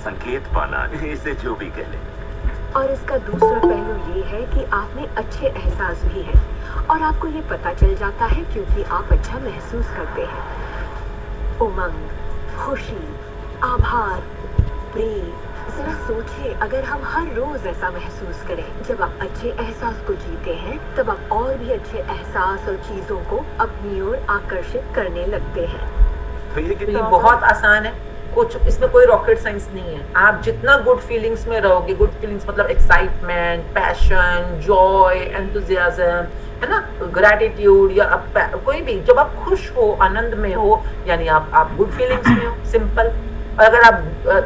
संकेत पाना, इसे जो भी कह लें। और इसका दूसरा पहलू ये है कि आप में अच्छे एहसास भी हैं और आपको ये पता चल जाता है क्योंकि आप अच्छा महसूस करते हैं। उमंग, खुशी, आभार, प्रेम। जरा सोचिए अगर हम हर रोज ऐसा महसूस करें। जब आप अच्छे एहसास को जीते हैं तब आप और भी अच्छे एहसास और चीजों को अपनी ओर आकर्षित करने लगते हैं। तो ये तो कितना ये बहुत आसान है, कुछ इसमें कोई रॉकेट साइंस नहीं है। आप जितना गुड फीलिंग्स में रहोगे, गुड फीलिंग्स मतलब एक्साइटमेंट, पैशन, जॉय, एंथुजियाज्म, है ना, ग्रैटिट्यूड, या कोई भी, जब आप खुश हो, आनंद में हो, यानी आप गुड फीलिंग्स में हो, सिंपल। अगर आप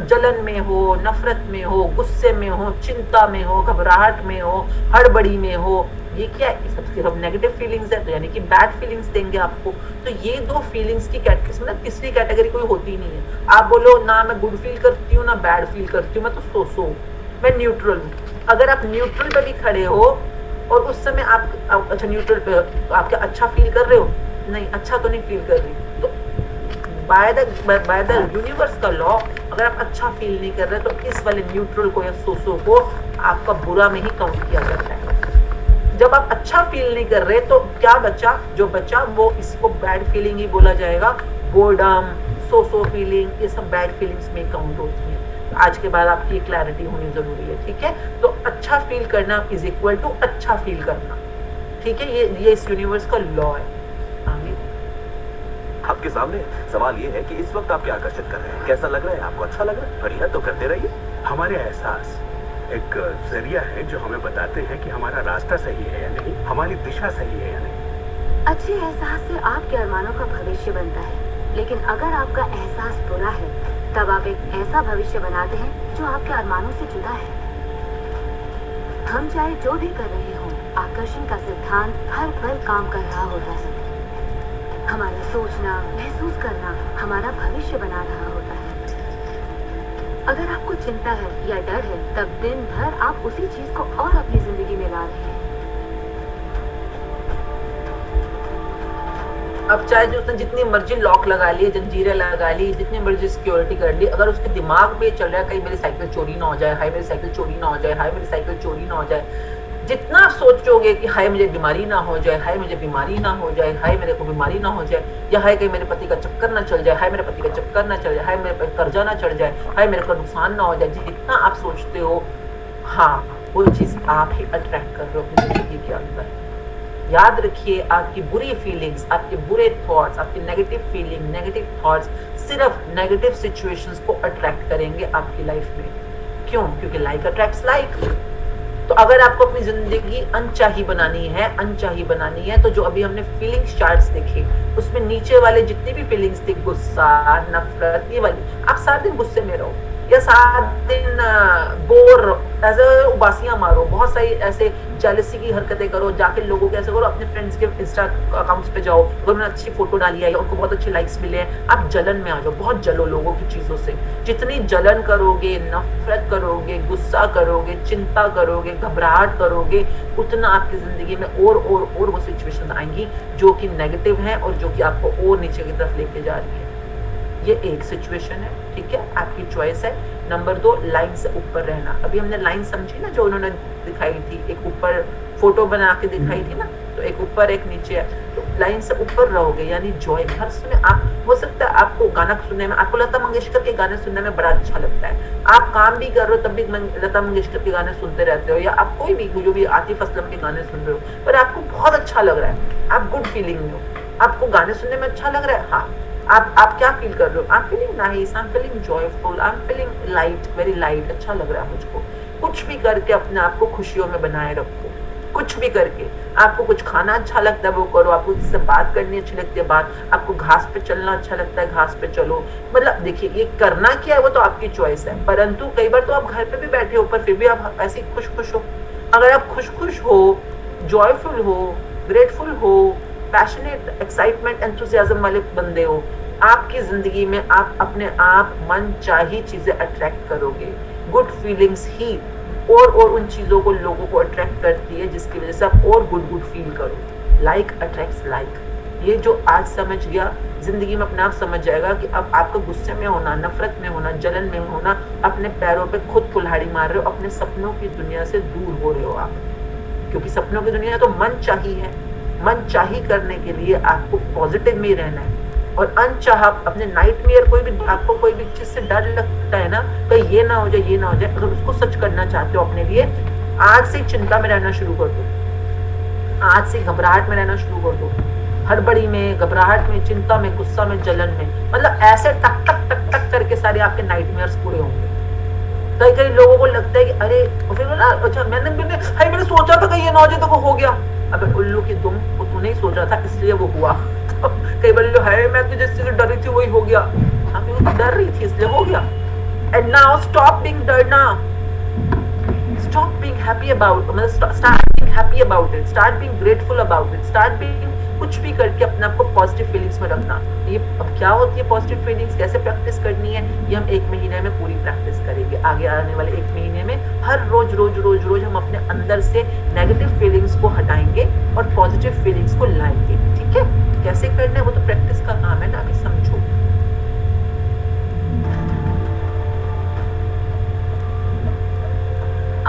जलन में हो, नफरत में हो, गुस्से में हो, चिंता में हो, घबराहट में हो, हड़बड़ी में हो, ये क्या है, सब सिर्फ नेगेटिव फीलिंग्स है, तो यानी कि बैड फीलिंग्स देंगे आपको। तो ये दो फीलिंग्स की कैटेगरी, मतलब तीसरी कैटेगरी कोई होती नहीं है। आप बोलो ना मैं गुड फील करती हूँ ना बैड फील करती हूँ, मैं तो सो मैं न्यूट्रल हूँ। अगर आप न्यूट्रल पे भी खड़े हो और उस समय आप अच्छा न्यूट्रल पे आप क्या अच्छा फील कर रहे हो? नहीं, अच्छा तो नहीं फील कर रही। तो बाय द यूनिवर्स का लॉ, अगर आप अच्छा फील नहीं कर रहे तो इस वाले न्यूट्रल को या सोसो को आपका बुरा में ही काउंट किया जाता है। जब आप अच्छा फील नहीं कर रहे तो क्या बचा? जो बचा वो इसको बैड फीलिंग ही बोला जाएगा। बोर्डम, सोसो फीलिंग, ये सब बैड फीलिंग्स में काउंट होती है। आज के बाद आपकी क्लैरिटी होनी जरूरी है, ठीक है? तो अच्छा फील करना इज इक्वल टू अच्छा फील करना, ठीक है? ये इस यूनिवर्स का लॉ है। आगे आपके सामने सवाल ये है कि इस वक्त आप क्या आकर्षित कर रहे हैं? कैसा लग रहा है आपको? अच्छा लग रहा है? बढ़िया, तो करते रहिए। हमारे एहसास एक जरिया है जो हमें बताते हैं कि हमारा रास्ता सही है या नहीं, हमारी दिशा सही है या नहीं। अच्छे एहसास से आपके अरमानों का भविष्य बनता है, लेकिन अगर आपका एहसास बुरा है तब आप एक ऐसा भविष्य बनाते हैं जो आपके अरमानों से जुड़ा है। हम चाहे जो भी कर रहे हों, आकर्षण का सिद्धांत हर पल काम कर रहा होता है। हमारा सोचना, महसूस करना हमारा भविष्य बना रहा होता है। अगर आपको चिंता है या डर है तब दिन भर आप उसी चीज को और अपनी जिंदगी में ला रहे हैं। अब चाहे जो उसने जितनी मर्जी लॉक लगा ली, जंजीरें लगा ली, जितनी मर्जी सिक्योरिटी कर ली, अगर उसके दिमाग में चल रहा है कहीं मेरी साइकिल चोरी ना हो जाए, हाय मेरी साइकिल चोरी ना हो जाए, हाय मेरी साइकिल चोरी ना हो जाए, जितना आप सोचोगे कि हाय मुझे बीमारी ना हो जाए, हाय मुझे बीमारी ना हो जाए, हाय मेरे को बीमारी ना हो जाए, या हाय कहीं मेरे पति का चक्कर ना चल जाए, हाय मेरे पति का चक्कर ना चल जाए, हाय मेरे पे कर्जा ना चढ़ जाए, हाय मेरे को नुकसान ना हो जाए, जितना आप सोचते हो, हाँ वो चीज आप ही अट्रैक्ट कर रहे हो अपनी जिंदगी के अंदर। याद रखिए, आपकी बुरी फीलिंग्स, आपके बुरे थॉट्स, आपकी नेगेटिव फीलिंग, नेगेटिव थॉट्स सिर्फ नेगेटिव सिचुएशंस को अट्रैक्ट करेंगे आपकी लाइफ में। क्यों? क्योंकि लाइक अट्रैक्ट्स लाइक। तो अगर आपको अपनी जिंदगी अनचाही बनानी है तो जो अभी हमने फीलिंग्स चार्ट्स देखे उसमें नीचे वाले जितनी भी फीलिंग्स थी, गुस्सा, नफरत, ये वाली, आप सारा दिन गुस्से में रहो या सारा दिन बोर, ऐसे उबासियां मारो, बहुत सारी ऐसे जेलसी की हरकतें करो, जाके लोगों के ऐसे करो, अपने फ्रेंड्स के इंस्टा अकाउंट्स पे जाओ, अगर उन्होंने अच्छी फोटो डाली है या उनको बहुत अच्छे लाइक्स मिले हैं, आप जलन में आ जाओ, बहुत जलो लोगों की चीजों से। जितनी जलन करोगे, नफरत करोगे, गुस्सा करोगे, चिंता करोगे, घबराहट करोगे, उतना आपकी जिंदगी में और वो सिचुएशन आएंगी जो कि नेगेटिव है और जो कि आपको और नीचे की तरफ लेके जा रही है। ये एक सिचुएशन है, ठीक है, आपकी चॉइस है। नंबर 2, लाइन से ऊपर रहना। अभी हमने लाइन समझी ना, जो उन्होंने दिखाई थी, एक ऊपर फोटो बना के दिखाई थी ना, तो एक ऊपर एक नीचे है, तो लाइन से ऊपर रहोगे यानी जॉय। हर समय आप, हो सकता है आपको गाना सुनने में, आपको लता मंगेशकर के गाने सुनने में बड़ा अच्छा लगता है, आप काम भी कर रहे हो तब भी लता मंगेशकर के गाने सुनते रहते हो, या आप कोई भी जो भी आतिफ असलम के गाने सुन रहे हो, पर आपको बहुत अच्छा लग रहा है, आप गुड फीलिंग में हो, आपको गाने सुनने में अच्छा लग रहा है, हाँ, आप क्या फील कर रहे हो? I am feeling nice, I am feeling joyful, I am feeling light, very light, अच्छा लग रहा है मुझको। कुछ भी करके अपने आप को खुशियों में बनाए रखो, कुछ भी करके। आपको कुछ खाना अच्छा लगता है वो करो, आपको किसी से बात करनी अच्छी लगती है बात, आपको घास पे चलना अच्छा लगता है घास पे चलो। मतलब देखिए, ये करना क्या है वो तो आपकी चॉइस है, परंतु कई बार तो आप घर पे भी बैठे हो पर फिर भी आप ऐसे खुश हो। अगर आप खुश हो, जॉयफुल हो, ग्रेटफुल हो, पैशनेट, एक्साइटमेंट, एंथुसियाज्म वाले बंदे हो, आपकी जिंदगी में आप अपने आप मन चाही चीजें अट्रैक्ट करोगे। गुड फीलिंग्स ही और उन चीजों को, लोगों को अट्रैक्ट करती है जिसकी वजह से आप और गुड फील करो। Like attracts like. ये जो आज समझ गया, जिंदगी में अपने आप समझ जाएगा कि अब आपको गुस्से में होना, नफरत में होना, जलन में होना, अपने पैरों पे खुद कुल्हाड़ी मार रहे हो, अपने सपनों की दुनिया से दूर हो रहे हो आप। क्योंकि सपनों की दुनिया तो मन चाही है। मन चाही करने के लिए आपको पॉजिटिव में ही रहना है, और अनचाहा अपने नाइटमेयर, कोई भी आपको कोई भी चीज से डर लगता है ना, कहीं ये ना हो जाए, ये ना हो जाए, अगर उसको सच करना चाहते हो अपने लिए, आज से चिंता में रहना शुरू कर दो, आज से घबराहट में रहना शुरू कर दो, हड़बड़ी में, घबराहट में, चिंता में, गुस्सा में, जलन में, मतलब ऐसे टक टक टक टक करके सारे आपके नाइटमेयर्स पूरे होंगे। कई कई लोगों को लगता है कि अरे फिर बोला अच्छा मैंने सोचा था कि ये ना हो जाए तो वो हो गया। अबे उल्लू की दुम, वो तूने ही सोचा था इसलिए वो हुआ। कई बार लोग है मैं तो जिस चीज से डरी थी वही हो गया। हाँ क्योंकि तू डर रही थी इसलिए हो गया। एंड नाउ स्टॉप बीइंग डरना, स्टॉप बीइंग हैप्पी अबाउट, मतलब start being happy about it, start being grateful about it, start being कुछ भी करके अपने आप को पॉजिटिव फीलिंग्स में रखना। ये अब क्या होती है पॉजिटिव फीलिंग्स, कैसे प्रैक्टिस करनी है, ये हम 1 महीने में पूरी प्रैक्टिस करेंगे। आगे आने वाले 1 महीने में हर रोज रोज रोज रोज हम अपने अंदर से नेगेटिव फीलिंग्स को हटाएंगे और पॉजिटिव फीलिंग्स को लाएंगे। ठीक है, कैसे करना है वो तो प्रैक्टिस का काम है ना, अभी समझो।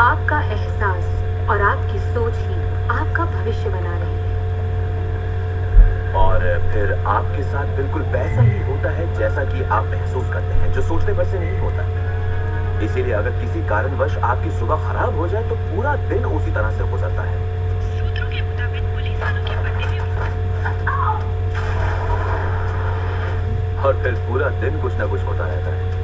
आपका एहसास और आपकी सोच ही आपका भविष्य बना रही है। और फिर आपके साथ बिल्कुल वैसा ही होता है जैसा कि आप महसूस करते हैं, जो सोचने पर से नहीं होता। इसीलिए अगर किसी कारणवश आपकी सुबह खराब हो जाए तो पूरा दिन उसी तरह से गुजरता है। सूत्रों के मुताबिक पुलिस वालों के पट्टे भी और फिर पूरा दिन कुछ ना कुछ होता रहता है।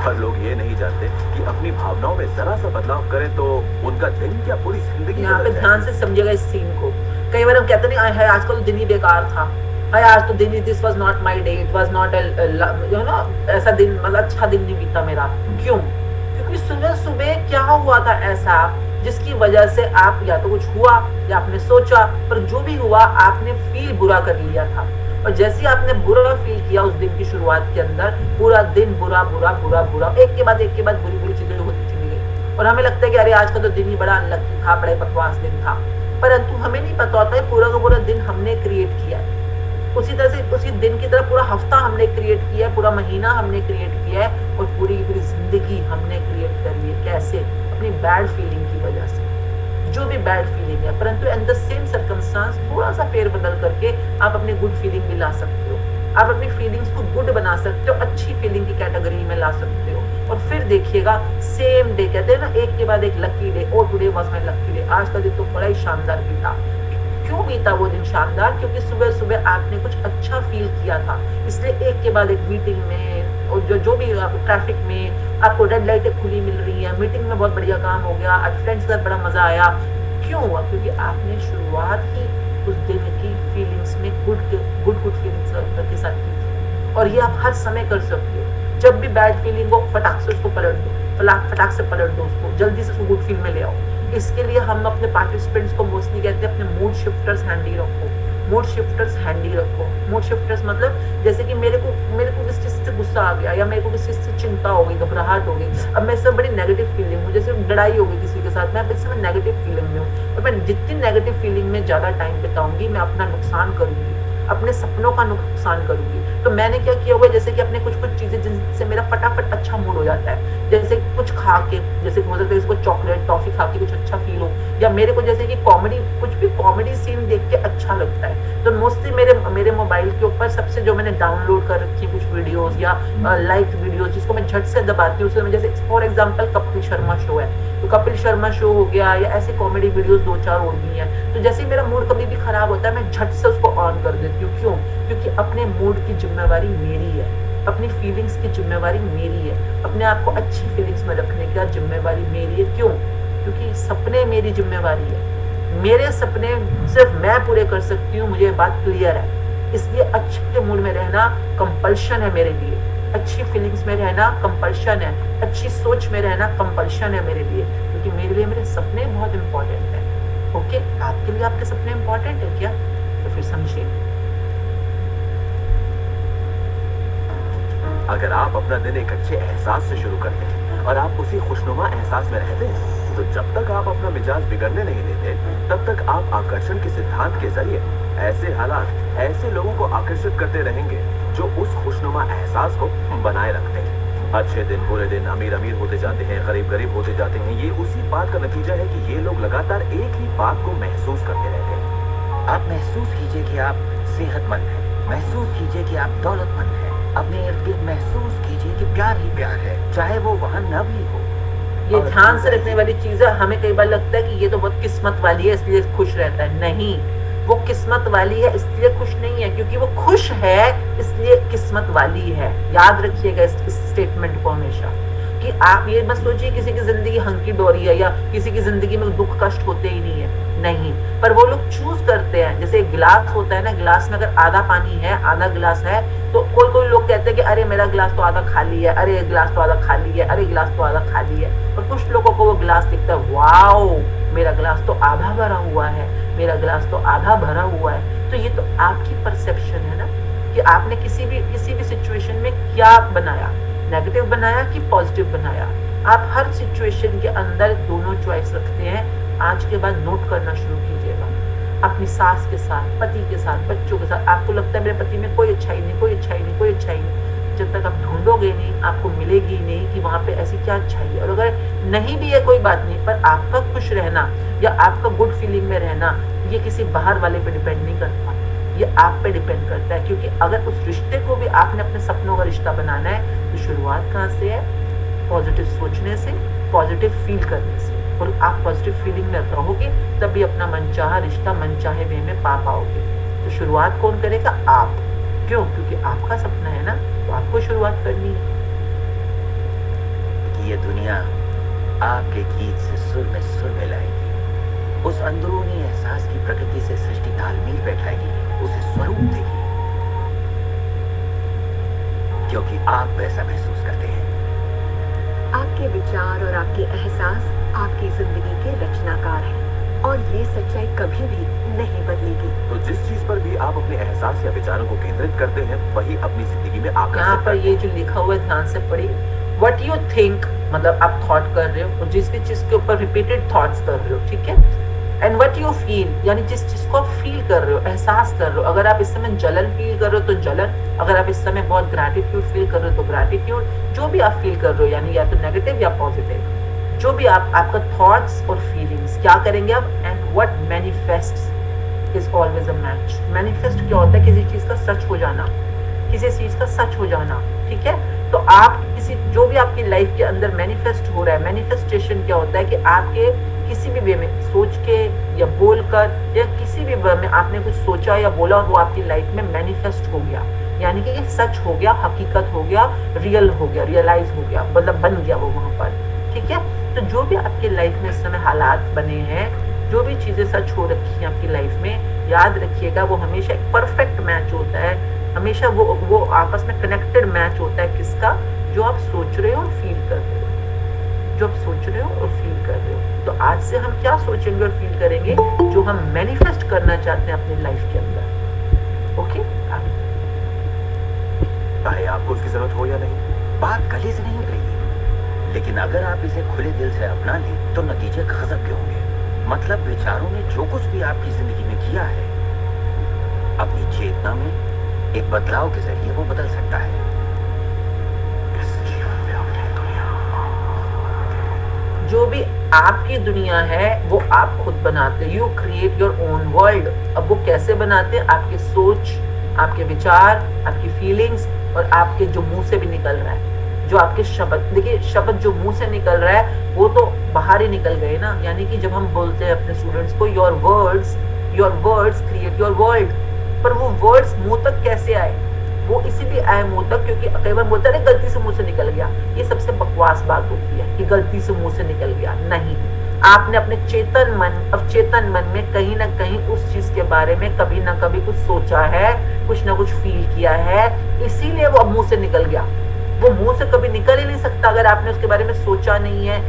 और लोग ये नहीं जानते कि अपनी भावनाओं में जरा सा बदलाव करें तो उनका दिन या पूरी जिंदगी यहाँ पे बदल ध्यान जाए। से समझिएगा इस सीन को। कई बार हम कहते नहीं आए आज का तो दिन ही बेकार था, हाय आज तो दिन ही, this was not my day, it was not you know, ऐसा दिन मतलब अच्छा दिन नहीं बीता मेरा। क्यों? क्योंकि सुबह सुबह क्या हुआ था ऐसा जिसकी वजह से आप या तो कुछ हुआ या आपने सोचा, पर जो भी हुआ आपने फील बुरा कर लिया था। और जैसे ही आपने बुरा फील किया उस दिन की शुरुआत के अंदर, पूरा दिन बुरा बुरा बुरा बुरा, एक के बाद बुरी बुरी चीजें होती चली गई। और हमें लगता है कि अरे आज का तो दिन ही बड़ा अनलकी था, बड़ा बकवास दिन था, परंतु हमें नहीं पता होता है पूरा का पूरा दिन हमने क्रिएट किया है। उसी तरह से उसी दिन की तरह पूरा हफ्ता हमने क्रिएट किया है, पूरा महीना हमने क्रिएट किया है, और पूरी की पूरी जिंदगी हमने क्रिएट करी है। कैसे? अपनी बैड फीलिंग की वजह से, जो भी बैड फीलिंग है। परंतु इन द सेम सर्कमस्टांस थोड़ा सा फेर बदल करके आप अपनी गुड फीलिंग भी ला सकते हो। आप अपनी फीलिंग्स को गुड बना सकते हो, अच्छी फीलिंग की कैटेगरी में ला सकते हो। और फिर देखिएगा सेम डे, कहते हैं ना एक के बाद एक lucky day, oh today was my lucky day, आज का दिन तो बड़ा ही शानदार बीता। क्यों बीता वो दिन शानदार? क्योंकि सुबह सुबह आपने कुछ अच्छा फील किया था, इसलिए एक के बाद एक मीटिंग में और जो भी ट्रैफिक में आपको रेड लाइटें खुली मिल रही है, मीटिंग में बहुत बढ़िया काम हो गया, आज फ्रेंड्स के साथ बड़ा मजा आया। क्यों हुआ? क्योंकि आपने शुरुआत ही उस दिन की फीलिंग्स में गुड फीलिंग्स के साथ की थी। और ये आप हर समय कर सकते हो। जब भी बैड फीलिंग हो फटाक से उसको पलट दो, फटाक से पलट दो उसको, जल्दी से उसको गुड फील में ले आओ। इसके लिए हम अपने पार्टिसिपेंट्स को मोस्टली कहते हैं अपने मूड शिफ्टर्स हैंडी रखो, मूड शिफ्टर्स हैंडी रखो। मूड शिफ्टर्स मतलब जैसे कि मेरे को किस चीज से गुस्सा आ गया, या मेरे को किस चीज से चिंता हो गई, घबराहट हो गई, अब मैं इसमें बड़ी नेगेटिव फीलिंग हूँ, जैसे लड़ाई हो गई किसी के साथ, मैं इस समय नेगेटिव फीलिंग में हूँ। और मैं जितनी नेगेटिव फीलिंग में ज्यादा टाइम बिताऊंगी मैं अपना नुकसान करूंगी, अपने सपनों का नुकसान करूंगी। तो मैंने क्या किया हुआ है, जैसे कि अपने कुछ चीजें जिनसे मेरा फटाफट अच्छा मूड हो जाता है, जैसे कुछ खा के, जैसे हो सकता है इसको चॉकलेट टॉफी खा के कुछ अच्छा फील हो, या मेरे को जैसे कि कॉमेडी, कुछ भी कॉमेडी सीन देख के अच्छा लगता है। तो मोस्टली मेरे मोबाइल के ऊपर सबसे जो मैंने डाउनलोड कर रखी कुछ वीडियोस या लाइक वीडियोस जिसको मैं झट से दबाती हूँ, उसमें जैसे for example Kapil Sharma show है, तो कपिल शर्मा शो हो गया, या ऐसी कॉमेडी वीडियोस 2-4 और भी हैं। तो जैसे ही मेरा मूड कभी भी खराब होता है मैं झट से उसको ऑन कर देती हूँ। क्यों? क्योंकि अपने मूड की जिम्मेवारी मेरी है, अपनी फीलिंग्स की जिम्मेवारी मेरी है, अपने आप को अच्छी फीलिंग्स में रखने की जिम्मेवारी मेरी है। क्यों? क्योंकि सपने मेरी जिम्मेवारी है, मेरे सपने सिर्फ मैं पूरे कर सकती हूँ, मुझे बात क्लियर है। इसलिए अच्छे मूड में रहना कंपल्शन है मेरे लिए, अच्छी फीलिंग्स में रहना कंपल्शन है, अच्छी सोच में रहना कंपल्शन है मेरे लिए, क्योंकि मेरे लिए मेरे सपने बहुत इंपॉर्टेंट है। ओके, आपके लिए आपके सपने इंपॉर्टेंट है क्या? तो फिर समझिए। अगर आप अपना दिन एक अच्छे एहसास से शुरू करते हैं और आप उसी खुशनुमा एहसास में रहते हैं, तो जब तक आप अपना मिजाज बिगड़ने नहीं देते तब तक आप आकर्षण के सिद्धांत के जरिए ऐसे हालात ऐसे लोगों को आकर्षित करते रहेंगे जो उस खुशनुमा एहसास को बनाए रखते हैं। अच्छे दिन बुरे दिन, अमीर अमीर होते जाते हैं, गरीब गरीब होते जाते हैं। ये उसी बात का नतीजा है कि ये लोग लगातार एक ही बात को महसूस करते रहते हैं। आप महसूस कीजिए कि आप सेहतमंद हैं, महसूस कीजिए कि आप दौलतमंद हैं, अपने इर्द गिर्द महसूस कीजिए कि प्यार ही प्यार है, चाहे वो वहाँ न भी हो। ये ध्यान से रखने वाली चीज है। हमें कई बार लगता है कि ये तो बहुत किस्मत वाली है इसलिए खुश रहता है। नहीं, वो किस्मत वाली है इसलिए खुश नहीं है, क्योंकि वो खुश है इसलिए किस्मत वाली है। याद रखिएगा इस स्टेटमेंट को हमेशा, कि आप ये मत सोचिए किसी की जिंदगी हंकी डोरी है या किसी की जिंदगी में दुख कष्ट होते ही नहीं है। नहीं, पर वो लोग चूज करते हैं। जैसे एक गिलास होता है ना, गिलास में अगर आधा पानी है आधा गिलास है, तो कोई कोई लोग कहते हैं कि अरे मेरा गिलास तो आधा खाली है, अरे गिलास तो आधा खाली है, अरे गिलास तो आधा खाली है। और कुछ लोगों को वो गिलास दिखता है, वाओ मेरा गिलास तो आधा भरा हुआ है, मेरा गिलास तो आधा भरा हुआ है। तो ये तो आपकी परसेप्शन है ना, कि आपने किसी भी सिचुएशन में क्या बनाया, नेगेटिव बनाया कि पॉजिटिव बनाया। आप हर सिचुएशन के अंदर दोनों चॉइस रखते हैं। आज के बाद नोट करना शुरू कीजिएगा, अपनी सास के साथ, पति के साथ, बच्चों के साथ। आपको लगता है मेरे पति में कोई अच्छाई नहीं, कोई अच्छाई नहीं, कोई अच्छाई नहीं। जब तक आप ढूंढोगे नहीं, आपको मिलेगी नहीं कि वहां पे ऐसी क्या अच्छाई है। और अगर नहीं भी है कोई बात नहीं, पर आपका खुश रहना या आपका गुड फीलिंग में रहना, ये किसी बाहर वाले पे डिपेंड नहीं करता, ये आप पे डिपेंड करता है। क्योंकि अगर उस रिश्ते को भी आपने अपने सपनों का रिश्ता बनाना है, तो शुरुआत कहाँ से है? पॉजिटिव सोचने से, पॉजिटिव फील करने से। और आप पॉजिटिव फीलिंग में रहोगे तभी अपना मनचाहा रिश्ता मनचाहे वे में पा पाओगे। तो शुरुआत कौन करेगा? आप। क्यों? क्योंकि आपका सपना है ना, तो आपको शुरुआत करनी है। कि ये दुनिया आपके गीत से सुर मिलाएगी, उस अंदरूनी एहसास की प्रकृति से सृष्टि तालमेल बैठाएगी, उसे स्वरूप देगी, क्योंकि आप वैसा महसूस करते हैं। आपके विचार और आपके एहसास आपकी जिंदगी के रचनाकार हैं, और ये सच्चाई कभी भी नहीं बदलेगी। तो जिस चीज पर भी आप अपने एहसास या विचारों को केंद्रित करते हैं, वही अपनी जिंदगी में यहाँ आकर्षित पर करते ये हैं। जो लिखा हुआ है ध्यान से पढ़िए। What you think, मतलब आप थॉट कर रहे हो, और जिस भी चीज के ऊपर रिपीटेड थॉट्स कर रहे हो, ठीक है। एंड व्हाट यू फील, यानी जिस चीज को आप फील कर रहे हो, एहसास कर रहे हो। अगर आप इस समय जलन फील कर रहे हो तो जलन, अगर आप इस समय बहुत ग्रैटिट्यूड फील कर रहे हो तो ग्रैटिट्यूड। जो भी आप फील कर रहे हो, यानी या तो नेगेटिव या पॉजिटिव, जो भी आपका थॉट्स और फीलिंग्स क्या करेंगे आप। And what manifest is always a match. Manifest क्या होता है? किसी चीज का सच हो जाना, किसी चीज का सच हो जाना, ठीक है। तो आप किसी, जो भी आपकी लाइफ के अंदर मैनिफेस्ट हो रहा है, मैनिफेस्टेशन क्या होता है कि आपके किसी भी वे में सोच के या बोलकर या किसी भी वे में आपने कुछ सोचा या बोला और वो आपकी लाइफ में मैनिफेस्ट हो गया, यानी कि ये सच हो गया, हकीकत हो गया, रियल हो गया, रियलाइज हो गया, मतलब बन गया वो वहां पर, ठीक है। तो जो भी आपकी लाइफ में इस समय हालात बने हैं, जो भी चीजें सच हो रखी हैं आपकी लाइफ में, याद रखिएगा वो हमेशा एक परफेक्ट मैच होता है। हमेशा वो आपस में कनेक्टेड मैच होता है। किसका? जो आप सोच रहे हो और फील कर रहे हो, जो आप सोच रहे हो और फील कर रहे हो। तो आज से हम क्या सोचेंगे और फील करेंगे? जो हम मैनिफेस्ट करना चाहते हैं अपनी लाइफ के अंदर। ओके, चाहे आपको उसकी जरूरत हो या नहीं। बात गले से नहीं उतरेगी, लेकिन अगर आप इसे खुले दिल से अपना लें तो नतीजे गजब के होंगे। मतलब विचारों ने जो कुछ भी आपकी जिंदगी में किया है, अपनी चेतना में एक बदलाव के जरिए वो बदल सकता है। जो भी आपकी दुनिया है वो आप खुद बनाते हो। You create your own world. अब वो कैसे बनाते हैं? आपके सोच, आपके विचार, आपकी फीलिंग्स और आपके जो मुंह से भी निकल रहा है, जो आपके शब्द। देखिए, शब्द जो मुंह से निकल रहा है वो तो बाहर ही निकल गए ना। यानी कि जब हम बोलते हैं अपने स्टूडेंट्स को your words create your world, पर वो वर्ड्स मुंह तक कैसे आए? वो इसीलिए आए मुंह तक क्योंकि कई बार बोलते हैं गलती से मुंह से निकल गया। ये सबसे बकवास बात होती है कि गलती से मुंह से निकल गया। नहीं, आपने अपने चेतन मन में कहीं ना कहीं उस चीज के बारे में कभी ना कभी कुछ सोचा है, कुछ ना कुछ फील किया है, इसीलिए वो अब मुंह से निकल गया। वो मुंह से कभी निकल ही नहीं सकता अगर आपने उसके बारे में सोचा नहीं है।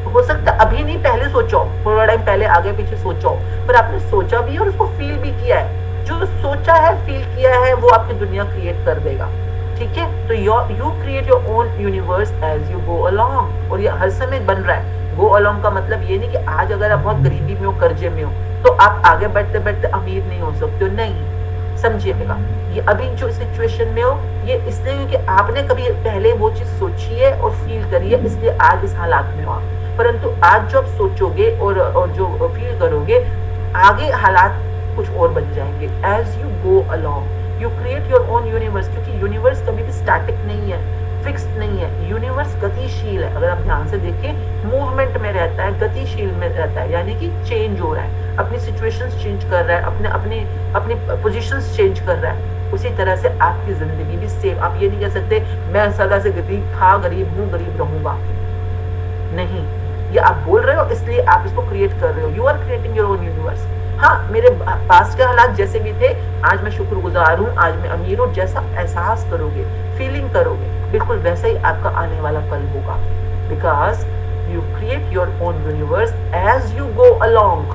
हो सकता अभी नहीं, पहले सोचो, थोड़ा टाइम पहले आगे पीछे सोचो, पर आपने सोचा भी है और उसको फील भी किया है। जो सोचा है, फील किया है, वो आपकी दुनिया क्रिएट कर देगा, ठीक है। तो you create your own universe as you go along, और ये हर समय बन रहा है। गो अलोंग का मतलब ये नहीं कि आज अगर आप बहुत गरीबी में हो, कर्जे में हो, तो आप आगे बढ़ते बढ़ते अमीर नहीं हो सकते हो, नहीं। समझिएगा, ये अभी जो सिचुएशन में हो ये इसलिए क्योंकि आपने कभी पहले वो चीज सोची है और फील करी है, इसलिए आज इस हालात में हो आप। परंतु आज जो आप सोचोगे और जो फील करोगे, आगे हालात कुछ और बन जाएंगे। As you go along you create your own universe, क्योंकि यूनिवर्स कभी भी स्टैटिक नहीं है, फिक्स्ड नहीं है। यूनिवर्स गतिशील है, अगर आप ध्यान से देखिए, मूवमेंट में रहता है, गतिशील में रहता है, यानी कि चेंज हो रहा है, अपनी सिचुएशंस चेंज कर रहा है, अपने अपने अपनी पोजीशंस चेंज कर रहा है। उसी तरह से आपकी जिंदगी भी सेम। आप ये नहीं कह सकते मैं सदा से गरीब था, गरीब हूँ, गरीब रहूंगा, नहीं। ये आप बोल रहे हो इसलिए आप इसको क्रिएट कर रहे हो। You are creating your own universe. हाँ, मेरे पास्ट के हालात जैसे भी थे, आज मैं शुक्रगुजार हूँ, आज मैं अमीर हूँ, जैसा एहसास करोगे, फीलिंग करोगे, बिल्कुल वैसा ही आपका आने वाला कल होगा। Because you create your own universe as you go along.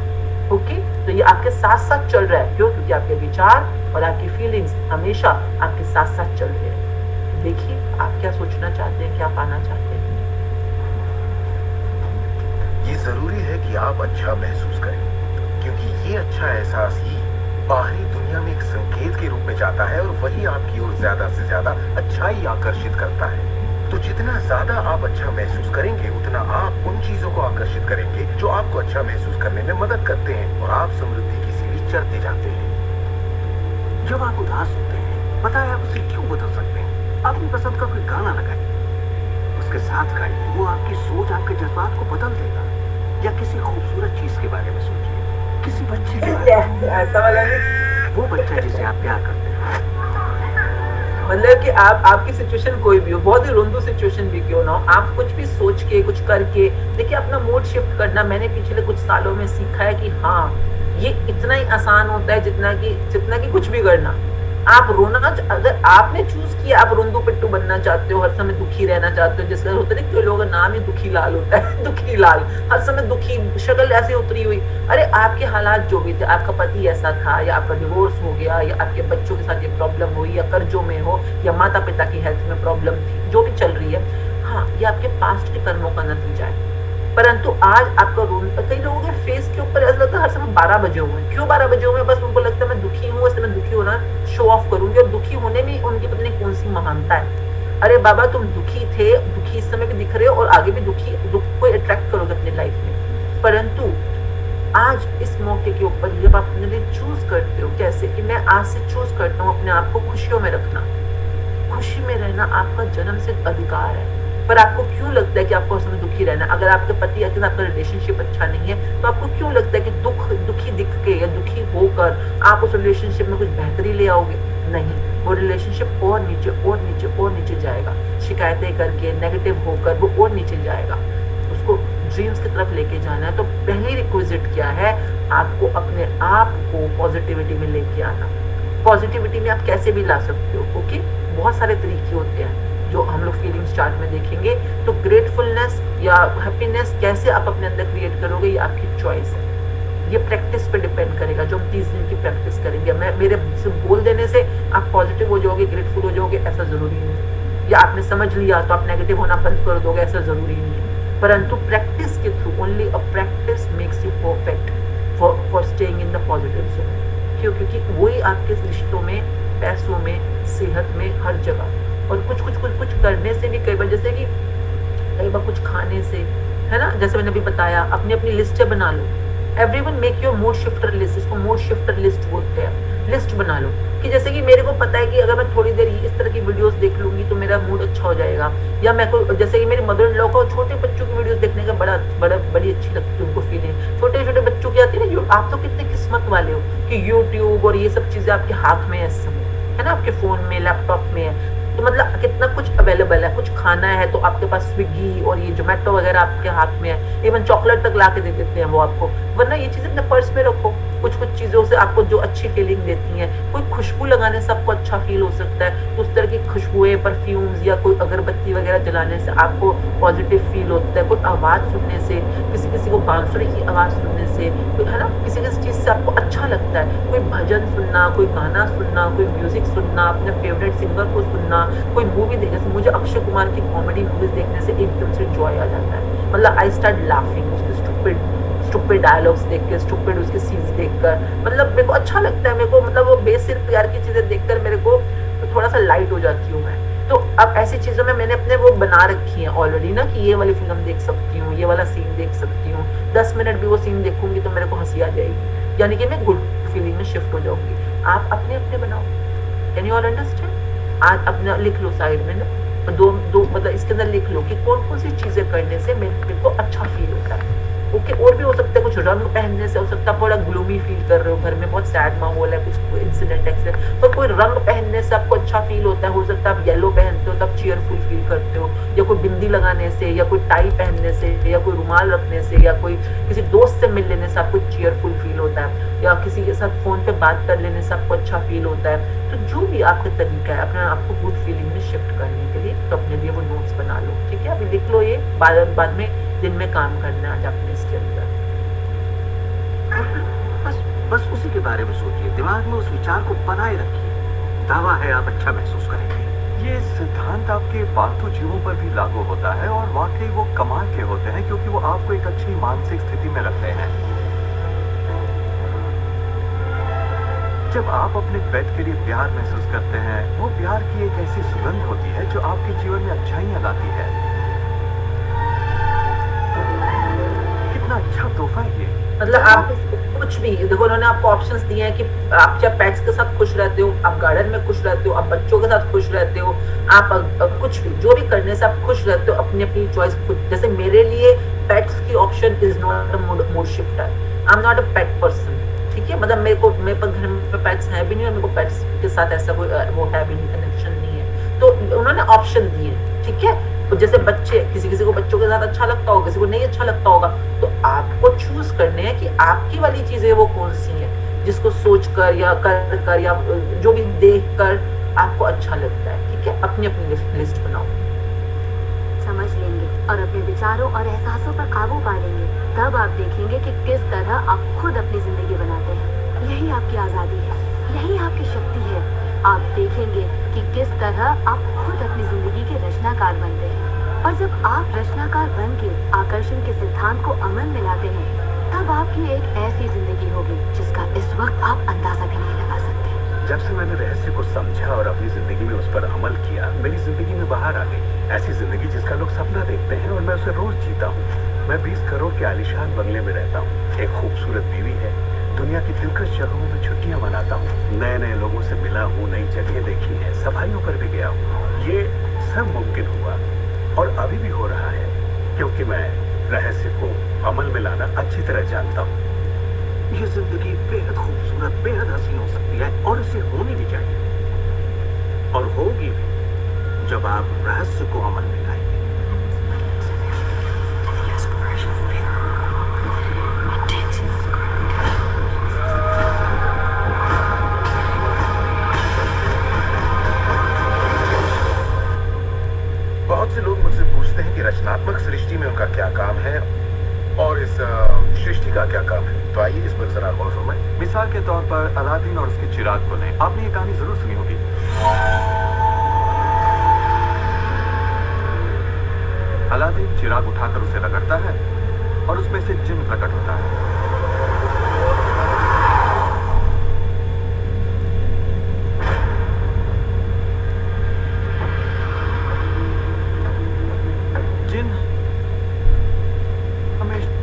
Okay, तो ये आपके साथ साथ चल रहा है। क्यों? क्योंकि आपके विचार और आपकी फीलिंग्स हमेशा आपके साथ साथ चल रहे हैं। देखिए आप क्या सोचना चाहते हैं, क्या पाना चाहते हैं। ये जरूरी है कि आप अच्छा महसूस करें, क्योंकि ये अच्छा एहसास ही बाहरी दुनिया में एक संकेत के रूप में जाता है और वही आपकी ओर ज्यादा से ज्यादा अच्छाई आकर्षित करता है। तो जितना ज्यादा आप अच्छा महसूस करेंगे, उतना आप उन चीजों को आकर्षित करेंगे जो आपको अच्छा महसूस करने में मदद करते हैं, और आप समृद्धि की सीढ़ी चढ़ते जाते हैं। जब आप उदास होते हैं, पता है आप उसे क्यों बदल सकते हैं? अपनी पसंद का कोई गाना लगाइए, उसके साथ गाइए, वो आपकी सोच, आपके जज्बात को बदल देगा। या किसी खूबसूरत चीज के बारे में सोचिए, किसी बच्चे के बारे में, ऐसा वाला नहीं, वो बच्चा जिसे आप प्यार करते हैं। मतलब कि आपकी सिचुएशन कोई भी हो, बहुत ही रोंदू सिचुएशन भी क्यों ना हो, आप कुछ भी सोच के, कुछ करके देखिए, अपना मूड शिफ्ट करना मैंने पिछले कुछ सालों में सीखा है कि हाँ, ये इतना ही आसान होता है जितना कि कुछ भी करना। आप रोना, अगर आपने चूज किया, आप रोंदू पिट्टू बनना चाहते हो, हर समय दुखी रहना चाहते हो, जिसका होता है ना, लोगों का नाम ही दुखी लाल होता है, दुखी लाल, हर समय दुखी, शक्ल ऐसी उतरी हुई। अरे आपके हालात जो भी थे, आपका पति ऐसा था, या आपका डिवोर्स हो गया, या आपके बच्चों के साथ ये प्रॉब्लम हुई, या कर्जों में हो, या माता पिता की हेल्थ में प्रॉब्लम थी, जो भी चल रही है, हाँ, ये आपके पास्ट के कर्मों का नतीजा है। परंतु आज आपका कई लोगों के फेस के ऊपर ऐसा लगता है हर समय 12 बजे हुए हैं। क्यों 12 बजे हुए हैं? बस उनको लगता है मैं दुखी हूँ, इसलिए मैं दुखी होना शो ऑफ करूंगी, और दुखी होने में उनकी पता नहीं कौन सी महानता है। अरे बाबा, तुम दुखी थे, दुखी इस समय भी दिख रहे हो, और आगे भी दुख को अट्रैक्ट करोगे अपनी लाइफ में। परंतु आज इस मौके के ऊपर जब आप अपने लिए चूज करते हो, जैसे कि मैं आज से चूज करता हूँ अपने आप को खुशियों में रखना, खुशी में रहना आपका जन्म सिद्ध अधिकार है। पर आपको क्यों लगता है कि आपको उस समय दुखी रहना? अगर आपके पति के साथ आपका रिलेशनशिप अच्छा नहीं है, तो आपको क्यों लगता है कि दुखी दिख के या दुखी होकर आप उस रिलेशनशिप में कुछ बेहतरी ले आओगे? नहीं, वो रिलेशनशिप और नीचे और नीचे और नीचे जाएगा। शिकायतें करके, नेगेटिव होकर वो और नीचे जाएगा। उसको ड्रीम्स की तरफ लेके जाना है, तो पहली रिक्विजिट क्या है? आपको अपने आप को पॉजिटिविटी में लेके आना। पॉजिटिविटी में आप कैसे भी ला सकते हो, ओके? बहुत सारे तरीके होते हैं जो हम लोग फीलिंग्स चार्ट में देखेंगे। तो ग्रेटफुलनेस या हैप्पीनेस कैसे आप अपने अंदर क्रिएट करोगे, ये आपकी चॉइस है। ये प्रैक्टिस पे डिपेंड करेगा, जो हम 30 दिन की प्रैक्टिस करेंगे। मेरे सिर्फ बोल देने से आप पॉजिटिव हो जाओगे, ग्रेटफुल हो जाओगे, ऐसा जरूरी नहीं। या आपने समझ लिया तो आप नेगेटिव होना बंद कर दोगे, ऐसा जरूरी नहीं है। परंतु प्रैक्टिस के through, only a practice makes you perfect for staying in the positive zone. क्यों? क्योंकि वही आपके रिश्तों में, पैसों में, सेहत में, हर जगह, और कुछ करने से भी कई बार, जैसे कि कई बार कुछ खाने से, है ना, जैसे मैंने अभी बताया, अपनी लिस्टें बना लो। Everyone make your mood shifter list, इसको मूड शिफ्टर लिस्ट बोलते हैं। लिस्ट बना लो कि जैसे कि मेरे को पता है कि अगर मैं थोड़ी देर इस तरह की वीडियोस देख लूंगी तो मेरा मूड अच्छा हो जाएगा। या मैं को, जैसे कि मेरी मदर इन लॉ को छोटे बच्चों की वीडियोस देखने का बड़ी अच्छी लगती है उनको फीलिंग। छोटे छोटे बच्चों की आती है ना, आप तो कितने किस्मत वाले हो कि यूट्यूब और ये सब चीजें आपके हाथ में है इस समय, है ना, आपके फोन में, लैपटॉप में है। तो मतलब कितना कुछ अवेलेबल है। कुछ खाना है तो आपके पास स्विगी और ये जोमेटो वगैरह आपके हाथ में है। इवन चॉकलेट तक ला के दे देते हैं वो आपको। वरना ये चीजें अपने पर्स में रखो, कुछ कुछ चीजों से आपको जो अच्छी फीलिंग देती हैं। कोई खुशबू लगाने से आपको अच्छा फील हो सकता है, तो उस तरह की खुशबुएं, परफ्यूम्स या कोई अगरबत्ती वगैरह जलाने से आपको पॉजिटिव फील होता है। कोई आवाज सुनने से, किसी किसी को बांसुरी की आवाज सुनने से, कोई है ना, किसी किसी चीज से आपको अच्छा लगता है। कोई भजन सुनना, कोई गाना सुनना, कोई म्यूजिक सुनना, अपने फेवरेट सिंगर को सुनना, कोई मूवी देखने से, मुझे अक्षय कुमार की कॉमेडी मूवीज देखने से एकदम से जॉय आ जाता है। मतलब आई स्टार्ट लाफिंग उसके स्टूपिड डायलॉग्स देख के, स्टूपिड उसके सीन्स देखकर, मतलब मेरे को अच्छा लगता है। मेरे को मतलब वो बेसिर प्यार की चीजें देखकर मेरे को थोड़ा सा लाइट हो जाती हूँ मैं। तो अब ऐसी चीजों में मैंने अपने वो बना रखी है ऑलरेडी ना, कि ये वाली फिल्म देख सकती हूँ, ये वाला सीन देख सकती हूँ, 10 मिनट भी वो सीन देखूंगी तो मेरे को हंसी आ जाएगी, यानी कि मैं गुड फीलिंग में शिफ्ट हो जाऊंगी। आप अपने अपने बनाओ। Can you all understand? आज अपना लिख लो साइड में ना, दो मतलब इसके अंदर लिख लो कि कौन कौन सी चीजें करने से मेरे को अच्छा फील होता है। ओके, और भी हो सकता है, कुछ रंग पहनने से हो सकता है, थोड़ा ग्लूमी फील कर रहे हो, घर में बहुत सैड माहौल है, कुछ इंसिडेंट एक्सीडेंट, पर कोई रंग पहनने से आपको अच्छा फील होता है। हो सकता है आप येलो पहनते हो तब चीयरफुल फील करते हो, या कोई बिंदी लगाने से, या कोई टाई पहनने से, या कोई रुमाल रखने से, या कोई किसी दोस्त से मिल लेने से आपको चीयरफुल फील होता है, या किसी के साथ फोन पे बात कर लेने से आपको अच्छा फील होता है। तो जो भी आपका तरीका है अपने आपको गुड फीलिंग में शिफ्ट करने के लिए, तो अपने लिए वो नोट्स बना लो। ठीक है, अभी लिख लो, ये बाद में दिन में काम करना है आज आपने इसके अंदर। बस उसी के बारे में सोचिए, दिमाग में उस विचार को बनाए रखिए। दावा है आप अच्छा महसूस करेंगे। ये सिद्धांत आपके पालतू जीवों पर भी लागू होता है और वाकई वो कमाल के होते हैं, क्योंकि वो आपको एक अच्छी मानसिक स्थिति में रखते हैं। जब आप अपने पेट के लिए प्यार महसूस करते हैं, वो प्यार की एक ऐसी सुगंध होती है जो आपके जीवन में अच्छाइयां लाती है। कितना अच्छा तोहफा है ये। मतलब आप कुछ भी देखो, उन्होंने आपको ऑप्शंस दिए हैं कि आप जब पेट्स के साथ खुश रहते हो, आप गार्डन में खुश रहते हो, आप बच्चों के साथ खुश रहते हो, आप कुछ भी जो भी करने से आप खुश रहते हो, अपनी अपनी चॉइस खुद। जैसे मेरे लिए पेट्स की option is not a mood shifter. I am not a pet person. ठीक है, मतलब मेरे पर घर में पेट्स है भी नहीं, और मेरे को पेट्स के साथ ऐसा कोई वो है भी नहीं, कनेक्शन नहीं है। तो उन्होंने ऑप्शन दिए। ठीक है, तो जैसे बच्चे, किसी को बच्चों के साथ अच्छा लगता होगा, किसी को नहीं अच्छा लगता होगा, तो आपको चूज करने हैं कि आपकी वाली चीजें वो कौन सी हैं, जिसको सोचकर या कर या जो भी देख कर आपको अच्छा लगता है। ठीक है, अपनी अपनी लिस्ट बनाओ। समझ लेंगे और अपने विचारों और एहसासों पर काबू पा लेंगे, तब आप देखेंगे कि किस तरह आप खुद अपनी जिंदगी बनाते हैं। यही आपकी आजादी है, यही आपकी शक्ति है। आप देखेंगे कि किस तरह आप खुद अपनी जिंदगी के रचनाकार बनते हैं। और जब आप रचनाकार बन के आकर्षण के सिद्धांत को अमल में लाते हैं, तब आपकी एक ऐसी जिंदगी होगी जिसका इस वक्त आप अंदाजा भी नहीं लगा सकते। जब से मैंने रहस्य को समझा और अपनी जिंदगी में उस पर अमल किया, मेरी जिंदगी में बाहर आ गई ऐसी जिंदगी जिसका लोग सपना देखते हैं और मैं उसे रोज जीता हूँ। मैं 20 करोड़ के आलीशान बंगले में रहता हूँ, एक खूबसूरत बीवी है, दुनिया की दिलकश जगहों में छुट्टियां मनाता हूँ, नए नए लोगों से मिला हूँ, नई जगह देखी है, सफाइयों पर भी गया हूँ। ये सब मुमकिन हुआ और अभी भी हो रहा है, क्योंकि मैं रहस्य को अमल में लाना अच्छी तरह जानता हूँ। ये जिंदगी बेहद खूबसूरत, बेहद हसीन हो सकती है, और इसे होनी भी चाहिए, और होगी भी जब आप रहस्य को अमल में लाएंगे। बहुत से लोग मुझसे पूछते हैं कि रचनात्मक सृष्टि में उनका क्या काम है और इस सृष्टि का क्या काम है। तो आइए इस पर जरा गौर फरमाएं। मिसाल के तौर पर अलादीन और उसके चिराग को लें। आपने ये कहानी जरूर सुनी होगी। अलादीन चिराग उठाकर उसे रगड़ता है और उसमें से जिन प्रकट होता है। जिन हमेशा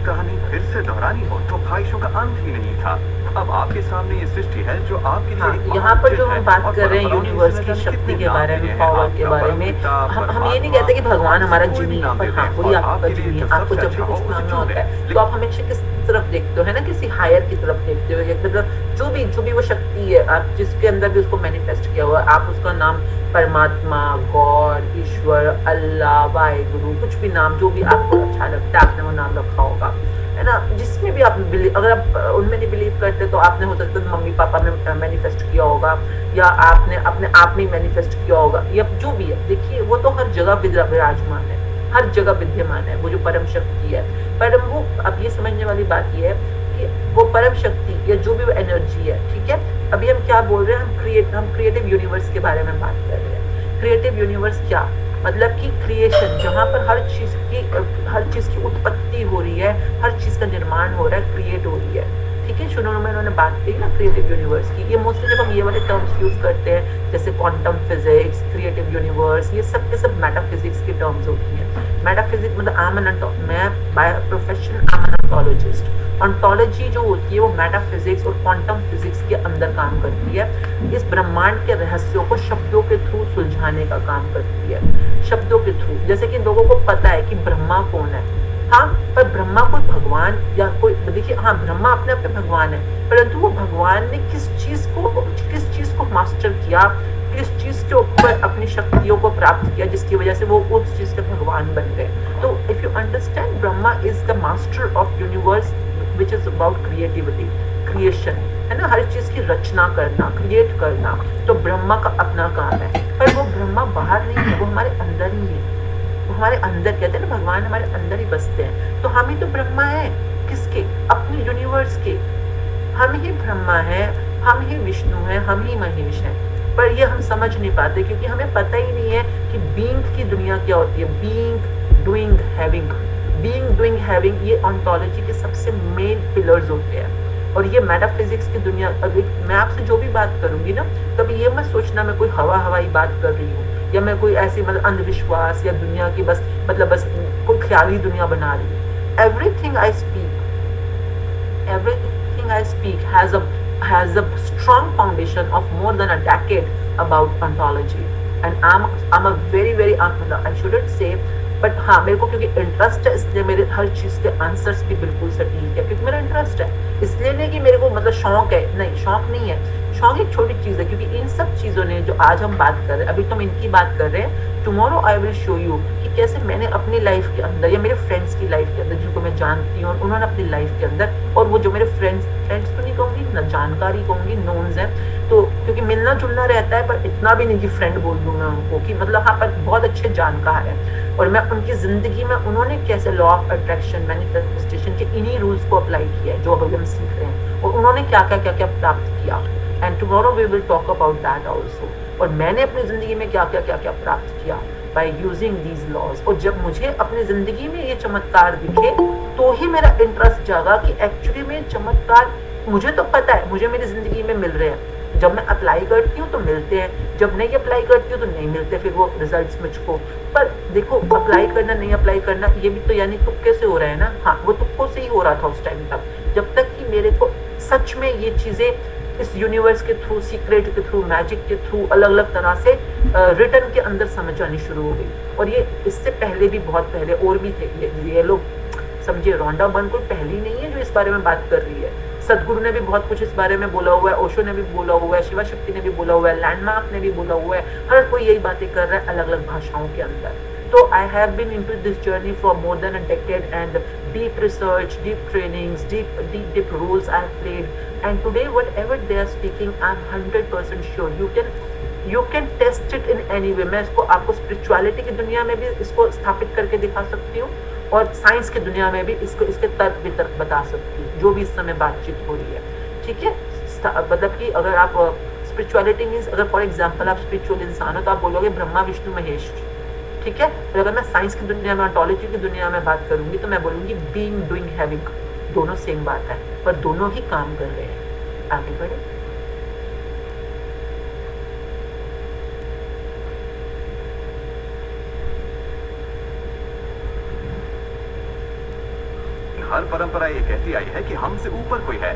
कहानी फिर से दोहरानी हो तो ख्वाहिशों का अंत ही नहीं था। अब आपके सामने ये सृष्टि है जो आपके लिए यहाँ पर जो हम बात कर रहे हैं यूनिवर्स की शक्ति के बारे में, पावर के बारे में, हम ये नहीं कहते कि भगवान हमारा जिनी है, पर हाँ वही आपका जिनी है। आपको जब भी कुछ मांगना होता है तो आप हमेशा किस तरफ देखते हो, है ना, किसी हायर की तरफ देखते हो, मतलब जो भी वो शक्ति है आप जिसके अंदर भी उसको मैनिफेस्ट किया हुआ, आप उसका नाम परमात्मा, गॉड, ईश्वर, अल्लाह, वाहिगुरु, कुछ भी नाम जो भी आपको अच्छा लगता है आपने वो नाम रखा होगा, है ना। जिसमें भी आप अगर आप उनमें नहीं बिलीव करते तो आपने हो सकता है मम्मी पापा में मैनिफेस्ट किया होगा, या आपने अपने आप में मैनिफेस्ट किया होगा, या जो भी है। देखिए वो तो हर जगह विराजमान है, हर जगह विद्यमान है, वो जो परम शक्ति है। पर वो अब ये समझने वाली बात ये है कि वो परम शक्ति या जो भी वो एनर्जी है, ठीक है। अभी हम क्या बोल रहे हैं, हम क्रिएटिव यूनिवर्स के बारे में बात कर रहे हैं। क्रिएटिव यूनिवर्स क्या मतलब कि क्रिएशन, जहाँ पर हर चीज की उत्पत्ति हो रही है, हर चीज का निर्माण हो रहा है, क्रिएट हो रही है, ठीक है। शुरू में इन्होंने बात की ना क्रिएटिव यूनिवर्स की। ये मोस्टली जब हम ये वाले टर्म्स यूज करते हैं जैसे क्वांटम फिजिक्स, क्रिएटिव यूनिवर्स, ये सब के सब मेटाफिजिक्स की टर्म्स होती हैं। मेटाफिजिक्स मतलब मैं by profession I am an ontologist. Ontology जो होती है वो मेटाफिजिक्स और क्वांटम फिजिक्स के अंदर काम करती है। इस ब्रह्मांड के रहस्यों को शब्दों के थ्रू सुलझाने का काम करती है, शब्दों के थ्रू। जैसे कि लोगों को पता है कि ब्रह्मा कौन है, हाँ, पर ब्रह्मा कोई भगवान या कोई, देखिए हाँ ब्रह्मा अपने आप में भगवान है, परंतु वो भगवान ने किस चीज को मास्टर किया, किस चीज के ऊपर अपनी शक्तियों को प्राप्त किया जिसकी वजह से वो उस चीज के भगवान बन गए। तो if you understand, Brahma is the master of universe which is about creativity, creation, है ना, हर चीज की रचना करना, क्रिएट करना। तो ब्रह्मा का अपना काम है, पर वो ब्रह्मा बाहर नहीं है, वो हमारे अंदर ही है। हमारे अंदर, कहते हैं ना भगवान हमारे अंदर ही बसते हैं। तो हम ही तो ब्रह्मा है, किसके, अपने यूनिवर्स के। हम ही ब्रह्मा है, हम ही विष्णु है, हम ही महेश है। पर ये हम समझ नहीं पाते क्योंकि हमें पता ही नहीं है कि बीइंग की दुनिया क्या होती है। Being, doing, having. Being, doing, having, ये ऑन्टोलॉजी के सबसे मेन पिलर्स होते हैं। और ये मेटाफिजिक्स की दुनिया, अभी मैं आपसे जो भी बात करूंगी ना, कभी ये मत सोचना मैं कोई हवाई बात कर रही हूँ, या मैं कोई ऐसी मतलब अंधविश्वास या दुनिया की बस कोई ख्याली दुनिया बना रही हूँ। Everything I speak has a strong foundation of more than a decade about ontology, and I'm a very I shouldn't say, but हाँ मेरे को क्योंकि इंटरेस्ट है इसलिए मेरे हर चीज़ के आंसर्स भी बिल्कुल सटीक है, क्योंकि मेरा इंटरेस्ट है। इसलिए नहीं कि मेरे को मतलब शौक है, नहीं शौक नहीं है, शौक एक छोटी चीज़ है। क्योंकि इन सब चीज़ों ने जो आज हम बात कर रहे हैं, अभी तो हम इनकी बात कर रहे हैं, tomorrow I will show you कि कैसे मैंने अपनी लाइफ के अंदर या मेरे फ्रेंड्स की लाइफ के अंदर, जिनको मैं जानती हूँ, उन्होंने अपनी लाइफ के अंदर, और वो जो मेरे फ्रेंड्स तो नहीं कहूँगी ना, जानकारी कहूँगी, नोन्स हैं, तो क्योंकि मिलना जुलना रहता है, पर इतना भी नहीं कि फ्रेंड बोल दूँ मैं उनको, कि मतलब हाँ पर बहुत अच्छे जानकार है। और मैं उनकी जिंदगी में उन्होंने कैसे लॉ ऑफ अट्रैक्शन, मैनिफेस्टेशन के इन्हीं रूल्स को अप्लाई किया है जो अभी हम सीख रहे हैं, और उन्होंने क्या प्राप्त किया। And tomorrow we will talk about that also. और मैंने अपनी जिंदगी में क्या प्राप्त किया बाय यूजिंग दीज लॉज। और जब मुझे अपनी जिंदगी में ये चमत्कार दिखे तो ही मेरा इंटरेस्ट जागा कि एक्चुअली में चमत्कार मुझे तो पता है, मुझे मेरी जिंदगी में मिल रहे हैं। जब मैं अप्लाई करती हूँ तो मिलते हैं, जब नहीं अप्लाई करती हूँ तो नहीं मिलते फिर वो रिजल्ट्स मुझको। पर देखो अप्लाई करना नहीं अप्लाई करना ये भी तो यानी तुक्के से हो रहा है ना। हाँ वो तुक्कों से ही हो रहा था उस टाइम तक, जब तक कि मेरे को सच में ये चीजें इस यूनिवर्स के थ्रू, सीक्रेट के थ्रू, मैजिक के थ्रू, अलग अलग तरह से रिटर्न के अंदर समझ आनी शुरू हो गई। और ये इससे पहले भी बहुत पहले और भी थे ये लोग, समझिए रॉन्डा बर्न कोई पहली नहीं है जो इस बारे में बात कर रही है। सदगुरु ने भी बहुत कुछ इस बारे में बोला हुआ है, ओशो ने भी बोला हुआ है, शिवा शक्ति ने भी बोला हुआ है, लैंडमार्क ने भी बोला हुआ है, हर कोई यही बातें कर रहा है अलग अलग भाषाओं के अंदर। तो I have been into this journey for more than a decade and deep research, deep trainings, deep roles I have played, and today whatever they are speaking, I'm 100% sure you can test it in any way। मैं इसको आपको spirituality की दुनिया में भी इसको स्थापित करके दिखा सकती हूँ, और साइंस की दुनिया में भी इसके तर्क वितर्क बता सकती हूँ, जो भी इस समय बातचीत हो रही है, ठीक है। मतलब कि अगर आप स्पिरिचुअलिटी मीन्स, अगर फॉर एग्जाम्पल आप स्पिरिचुअल इंसान हो तो आप बोलोगे ब्रह्मा विष्णु महेश, ठीक है। तो अगर मैं साइंस की दुनिया में, ऑन्टोलॉजी की दुनिया में बात करूंगी तो मैं बोलूंगी बीइंग, डूइंग, हैविंग, दोनों सेम बात है, पर दोनों ही काम कर रहे हैं। आगे बढ़े। हर परंपरा ये कहती आई है कि हमसे ऊपर कोई है,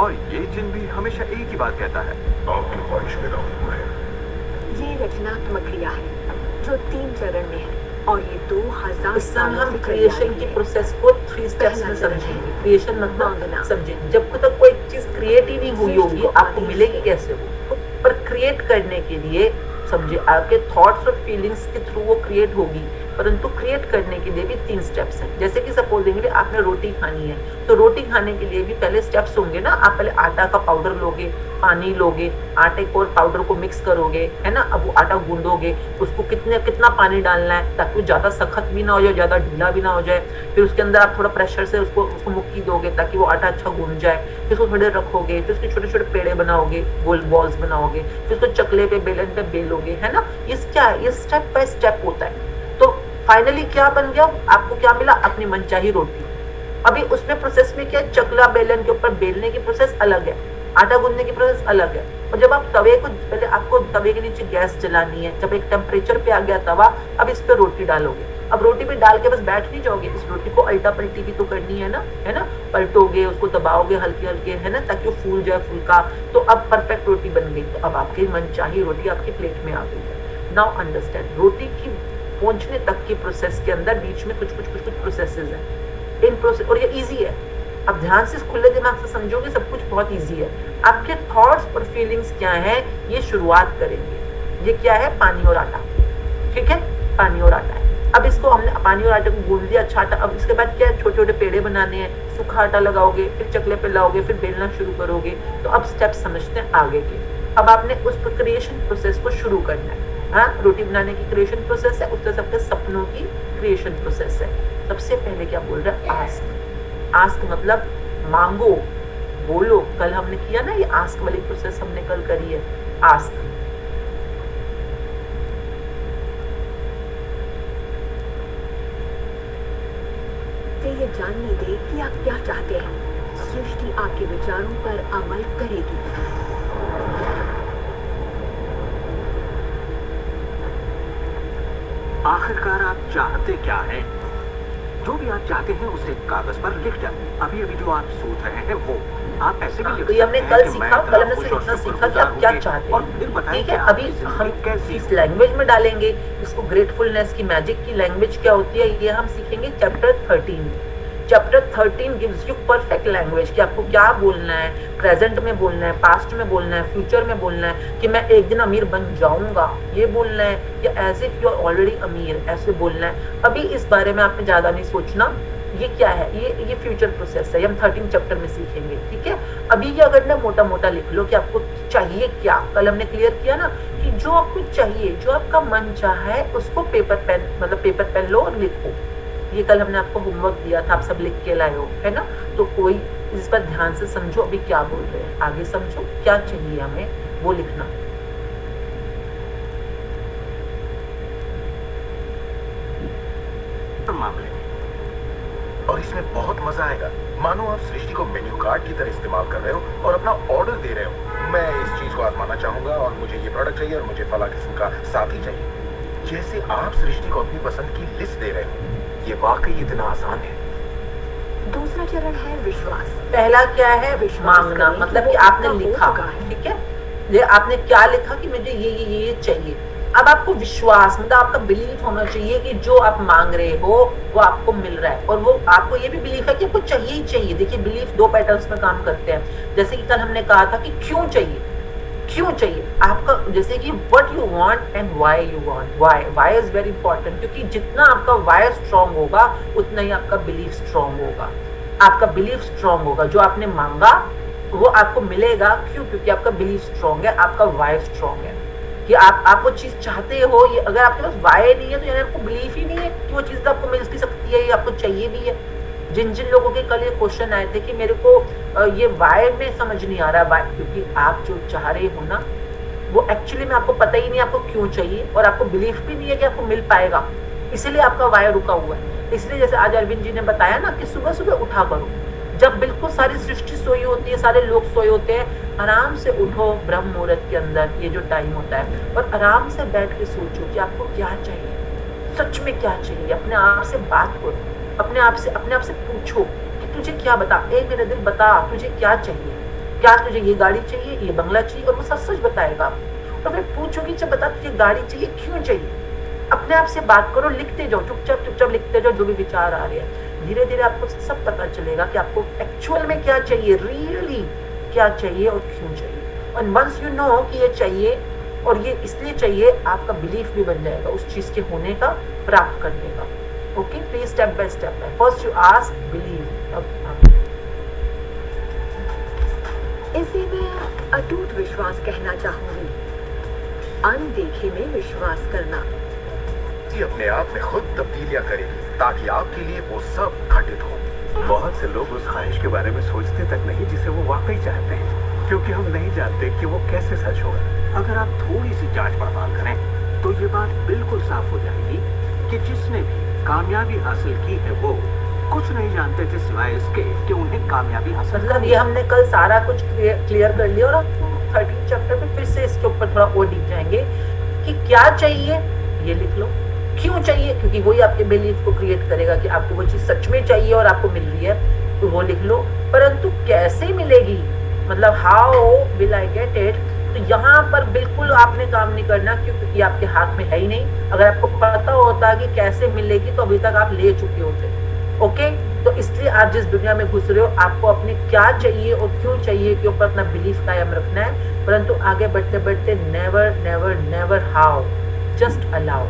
और ये जिन भी हमेशा एक ही बात कहता है। आपकी ख्वाहिश मेरा हुक्म है। ये रचनात्मक क्रिया है जो 3 चरण में है और ये 2000 इस समय सालों हम से चली आ क्रिएशन रही की है। प्रोसेस को 3 स्टेप्स में समझेंगे। क्रिएशन मतलब समझेंगे, जब तक कोई चीज क्रिएट ही नहीं हुई होगी आपको मिलेगी कैसे वो? पर क्रिएट करने के लिए समझे आपके थॉट्स और फीलिंग्स के थ्रू वो क्रिएट होगी, परंतु क्रिएट करने के लिए भी 3 स्टेप्स हैं। जैसे कि सपोजिंगली आपने रोटी खानी है, तो रोटी खाने के लिए भी पहले स्टेप्स होंगे ना। आप पहले आटा का पाउडर लोगे, पानी लोगे, आटे को और पाउडर को मिक्स करोगे, है ना। अब वो आटा गूंदोगे, उसको कितना पानी डालना है ताकि वो ज्यादा सख्त भी ना हो जाए, ज्यादा ढीला भी ना हो जाए। फिर उसके अंदर आप थोड़ा प्रेशर से उसको मुक्की दोगे ताकि वो आटा अच्छा गूंद जाए। फिर उसको थोड़ी देर रखोगे, फिर उसके छोटे छोटे पेड़े बनाओगे, गोल बॉल्स बनाओगे, फिर उसको चकले पे बेलन पे बेलोगे, है ना। ये क्या है? ये स्टेप बाय स्टेप होता है। तो फाइनली क्या बन गया? आपको क्या मिला? अपनी मनचाही रोटी। अभी उसमें प्रोसेस में क्या है? चकला बेलन के ऊपर बेलने की प्रोसेस अलग है, आटा गूंदने की प्रोसेस अलग है। और जब आप तवे को, पहले आपको तवे के नीचे गैस जलानी है, जब एक टेम्परेचर पे आ गया तवा, अब इस पे रोटी डालोगे। अब रोटी पे डाल के बस बैठ नहीं जाओगे, इस रोटी को अल्टा पलटी भी तो करनी है ना, पलटोगे, उसको दबाओगे हल्के हल्के, है ना, ताकि वो फूल जाए फुल्का। तो अब परफेक्ट रोटी बन गई। तो अब आपकी मनचाही रोटी आपकी प्लेट में आ गई है। नाउ अंडरस्टैंड, रोटी की पहुंचने तक की प्रोसेस के अंदर बीच में कुछ प्रोसेसेस हैं। इन प्रोसेस, और ये इजी है। अब ध्यान से खुले दिमाग से समझोगे, सब कुछ बहुत इजी है। आपके थॉट्स और फीलिंग्स क्या है, ये शुरुआत करेंगे। ये क्या है? पानी और आटा, ठीक है, पानी और आटा है। अब इसको हमने पानी और आटे को गूंद दिया, अच्छा आटा। अब इसके बाद क्या है? छोटे छोटे पेड़े बनाने हैं, सूखा आटा लगाओगे, फिर चकले पे लाओगे, फिर बेलना शुरू करोगे। तो अब स्टेप समझते हैं आगे के। अब आपने उस क्रिएशन प्रोसेस को शुरू करना है। हाँ, रोटी बनाने की क्रिएशन प्रोसेस है, उससे सबके सपनों की क्रिएशन प्रोसेस है। सबसे पहले क्या बोल रहा है? आस्क। आस्क मतलब मांगो, बोलो। कल हमने किया ना ये आस्क वाली प्रोसेस, हमने कल करी है। आस्क, से ये जानने दे कि आप क्या चाहते हैं। सृष्टि आपके विचारों पर अमल करेगी। आखिरकार आप चाहते क्या हैं? जो भी आप चाहते हैं उसे कागज पर लिख डालें। अभी अभी जो आप सोच रहे हैं वो आप ऐसे भी लिख तो ये हमने सकते हैं कल कि सीखा, मैं कल हमने खुश सिर्फ और इतना सीखा कि शुक्रगुजार आप क्या होंगे। चाहते और हैं, फिर बताएं ठीक कि है। आपकी अभी जिंदगी हम कैसी इस हो। लैंग्वेज में डालेंगे, इसको ग्रेटफुलनेस की मैजिक की लैंग्वेज क्या होती है, ये हम सीखेंगे chapter 13। Chapter 13 gives you perfect language कि आपको क्या बोलना है, प्रेजेंट में बोलना है, पास्ट में बोलना है, फ्यूचर में बोलना है, कि मैं एक दिन अमीर बन जाऊंगा ये बोलना है, या as if you are already अमीर ऐसे बोलना है। अभी इस बारे में आपने ज्यादा नहीं सोचना। ये क्या है? ये फ्यूचर प्रोसेस है, ये हम 13 चैप्टर में सीखेंगे, ठीक है। अभी ये अगर ना मोटा मोटा लिख लो कि आपको चाहिए क्या। कल हमने क्लियर किया ना कि जो आपको चाहिए, जो आपका मन चाह है, उसको पेपर पेन लो और लिखो। ये कल हमने आपको होमवर्क दिया था, आप सब लिख के लाए हो, है ना। तो कोई इस पर ध्यान से समझो, अभी क्या बोल रहे हैं, आगे समझो क्या चाहिए हमें, वो लिखना। मामले में और इसमें बहुत मजा आएगा। मानो आप सृष्टि को मेन्यू कार्ड की तरह इस्तेमाल कर रहे हो और अपना ऑर्डर दे रहे हो। मैं इस चीज को आजमाना चाहूंगा और मुझे ये प्रोडक्ट चाहिए और मुझे फला किस्म का साथी चाहिए। जैसे आप सृष्टि को अपनी पसंद की लिस्ट दे रहे हो। ये वाकई इतना आसान है। दूसरा चरण है विश्वास। पहला क्या है? विश्वास मांगना, करें मतलब कि कि वो आपने आपका हो लिखा, चुका है। ठीक है। ये आपने क्या लिखा कि मुझे ये चाहिए। अब आपको विश्वास, मतलब आपका बिलीफ होना चाहिए कि जो आप मांग रहे हो वो आपको मिल रहा है, और वो आपको ये भी बिलीफ है कि आपको चाहिए ही चाहिए। देखिए, बिलीफ 2 पैटर्न्स में काम करते हैं। जैसे कि कल हमने कहा था कि क्यों चाहिए, क्यों चाहिए आपका, जैसे कि what you want and why you want. Why is very important, क्योंकि जितना आपका व्हाई स्ट्रांग होगा उतना ही आपका बिलीफ स्ट्रांग होगा। आपका बिलीफ स्ट्रांग होगा, जो आपने मांगा वो आपको मिलेगा। क्यों? क्योंकि आपका बिलीफ स्ट्रांग है, आपका व्हाई स्ट्रांग है कि आप वो चीज चाहते हो। ये अगर आपके पास व्हाई नहीं है तो यानी आपको बिलीफ ही नहीं है कि वो चीज आपको मिल भी सकती है, ये आपको चाहिए भी है। जिन जिन लोगों के कल ये क्वेश्चन आए थे कि मेरे को ये व्हाई में समझ नहीं आ रहा, व्हाई, क्योंकि आप जो चाह रहे हो ना वो एक्चुअली में आपको पता ही नहीं आपको क्यों चाहिए, और आपको बिलीफ भी नहीं है कि आपको मिल पाएगा, इसीलिए आपका व्हाई रुका हुआ है। इसलिए जैसे आज अरविंद जी ने बताया ना कि सुबह सुबह उठा करो, जब बिल्कुल सारी सृष्टि सोई होती है, सारे लोग सोए होते हैं, आराम से उठो ब्रह्म मुहूर्त के अंदर, ये जो टाइम होता है, और आराम से बैठ के सोचो कि आपको क्या चाहिए, सच में क्या चाहिए। अपने आप से बात करो, अपने आप से पूछो कि तुझे क्या बता, ए मेरा दिल बता तुझे क्या चाहिए। क्या तुझे ये गाड़ी चाहिए, ये बंगला चाहिए, और वो सच सच बताएगा आपको। तो फिर पूछोगी जब बता तुझे गाड़ी चाहिए क्यों चाहिए, अपने आप से बात करो, लिखते जाओ, चुपचाप चुपचाप लिखते जाओ जो भी विचार आ रहे हैं। धीरे धीरे आपको सब पता चलेगा कि आपको एक्चुअल में क्या चाहिए, रियली क्या चाहिए और क्यों चाहिए। और वंस यू नो कि ये चाहिए और ये इसलिए चाहिए, आपका बिलीफ भी बन जाएगा उस चीज के होने का, प्राप्त करने का। Okay, please step by step है। First you ask, believe. इसे मैं अटूट विश्वास कहना चाहूंगी, अनदेखे में विश्वास करना। जी अपने आप में खुद तब्दीलियां करेगी ताकि आपके लिए वो सब घटित हो। बहुत से लोग उस ख्वाहिश के बारे में सोचते तक नहीं जिसे वो वाकई चाहते हैं, क्योंकि हम नहीं जानते कि वो कैसे सच होगा। अगर आप थोड़ी सी जांच पड़ताल करें तो ये बात बिल्कुल साफ हो जाएगी कि जिसने भी कामयाबी हासिल की है वो कुछ नहीं जानते थे सिवाय इसके कि उन्हें कामयाबी हासिल मतलब ये हमने कल सारा कुछ क्लियर कर लिया, और अब 13 चैप्टर में फिर से इसके ऊपर थोड़ा और डीप जाएंगे कि क्या चाहिए ये लिख लो, क्यों चाहिए, क्योंकि वही आपके बिलीफ को क्रिएट करेगा कि आपको वो चीज सच में चाहिए और आपको मिल रही है, तो वो लिख लो। परंतु कैसे मिलेगी, मतलब how will I get it, तो यहाँ पर बिल्कुल आपने काम नहीं करना, क्योंकि ये आपके हाथ में है ही नहीं। अगर आपको पता होता कि कैसे मिलेगी तो अभी तक आप ले चुके होते। ओके, तो इसलिए आप जिस दुनिया में घुस रहे हो, आपको अपने क्या चाहिए और क्यों चाहिए के ऊपर अपना बिलीफ कायम रखना है। परंतु आगे बढ़ते बढ़ते never never never how, just allow.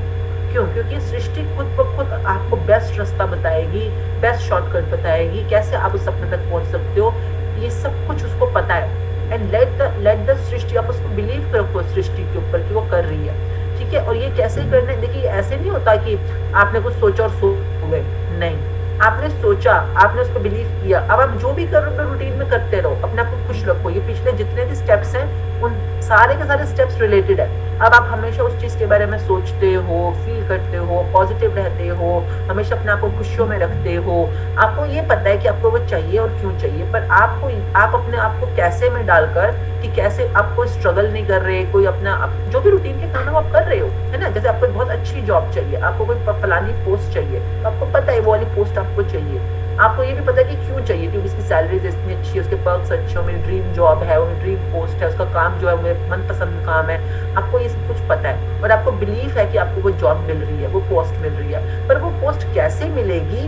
क्यों? क्योंकि सृष्टि खुद ब खुद आपको बेस्ट रास्ता बताएगी, बेस्ट शॉर्टकट बताएगी, कैसे आप उस सपने तक पहुंच सकते हो, ये सब कुछ उसको पता है। एंड लेट द सृष्टि, आप उसको बिलीव रखो सृष्टि के ऊपर कि वो कर रही है, ठीक है। और ये कैसे करना है, देखिए ऐसे नहीं होता कि आपने कुछ सोचा और सो गए, नहीं, आपने सोचा, आपने उसको बिलीव किया, अब आप जो भी कर रहे हो रूटीन में करते रहो, अपने आप को खुश रखो। ये पिछले जितने भी स्टेप्स हैं उन सारे के सारे स्टेप्स रिलेटेड है। अब आप हमेशा उस चीज के बारे में सोचते हो, फील करते हो, पॉजिटिव रहते हो, हमेशा अपने आप को खुशियों में रखते हो, आपको ये पता है कि आपको वो चाहिए और क्यों चाहिए, पर आप अपने आप को कैसे में डालकर कि कैसे आपको स्ट्रगल नहीं कर रहे, कोई अपना जो भी रूटीन के काम है वो आप कर रहे हो, है ना। जैसे आपको बहुत अच्छी जॉब चाहिए, आपको कोई फलानी पोस्ट चाहिए, तो आपको पता है वो वाली पोस्ट आपको चाहिए, आपको ये भी पता है कि क्यों चाहिए, क्योंकि उसकी सैलरीज इतनी अच्छी है, उसके पर्क्स अच्छे हो, मेरी ड्रीम जॉब है, वो ड्रीम पोस्ट है, उसका काम जो है वो मेरा मनपसंद काम है, आपको ये सब कुछ पता है और आपको बिलीफ है कि आपको वो जॉब मिल रही है, वो पोस्ट मिल रही है। पर वो पोस्ट कैसे मिलेगी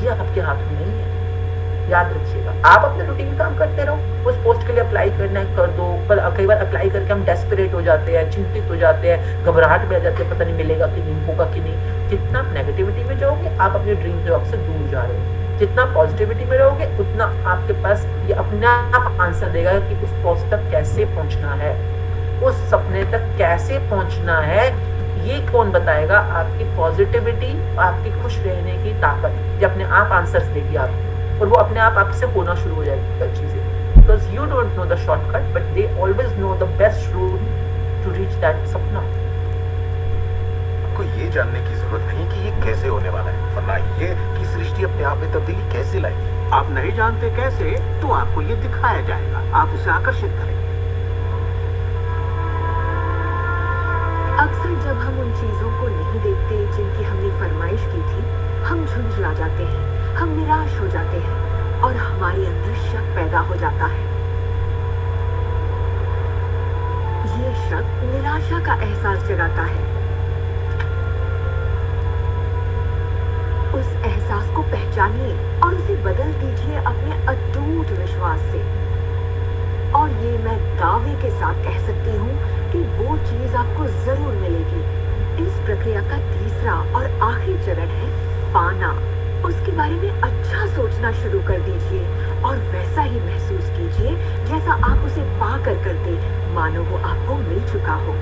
ये आपके हाथ में नहीं है, याद रखिएगा। आप अपने रूटीन काम करते रहो, उस पोस्ट के लिए अप्लाई करना है कर दो, पर कई बार अप्लाई करके हम डेस्परेट हो जाते हैं, चिंतित हो जाते हैं, घबराहट में आ जाते हैं, पता नहीं मिलेगा कि नहीं, होगा कि नहीं। जितना आप नेगेटिविटी में जाओगे आप अपने ड्रीम जॉब से दूर जा रहे हो, जितना पॉजिटिविटी में रहोगे उतना आपके पास ये अपने आप आंसर देगा कि उस पोस्ट तक कैसे पहुंचना है, उस सपने तक कैसे पहुंचना है। ये कौन बताएगा? आपकी पॉजिटिविटी, आपकी खुश रहने की ताकत, ये अपने आप आंसर्स देगी आपको, और वो अपने आप आपसे होना शुरू हो जाएगी चीजें, because you don't know the shortcut but they always know the best route to reach that सपना। आपको ये जानने की जरूरत नहीं कि ये कैसे होने वाला है, वरना ये कि सृष्टि अपने आप में तब्दीली कैसे लाएगी। आप नहीं जानते कैसे, तो आपको ये दिखाया जाएगा, आप उसे आकर्षित करेंगे। अक्सर जब हम उन चीजों को नहीं देखते जिनकी हमने फरमाइश की थी, हम झुंझला जाते हैं, हम निराश हो जाते हैं और हमारे अंदर शक पैदा हो जाता है। ये शक निराशा का एहसास जगाता है। उस एहसास को पहचानिए और उसे बदल दीजिए अपने अटूट विश्वास से। और ये मैं दावे के साथ कह सकती हूँ कि वो चीज आपको जरूर मिलेगी। इस प्रक्रिया का तीसरा और आखिरी चरण है पाना। उसके बारे में अच्छा सोचना शुरू कर दीजिए और वैसा ही महसूस कीजिए जैसा आप उसे पाकर करते, मानो वो आपको मिल चुका हो।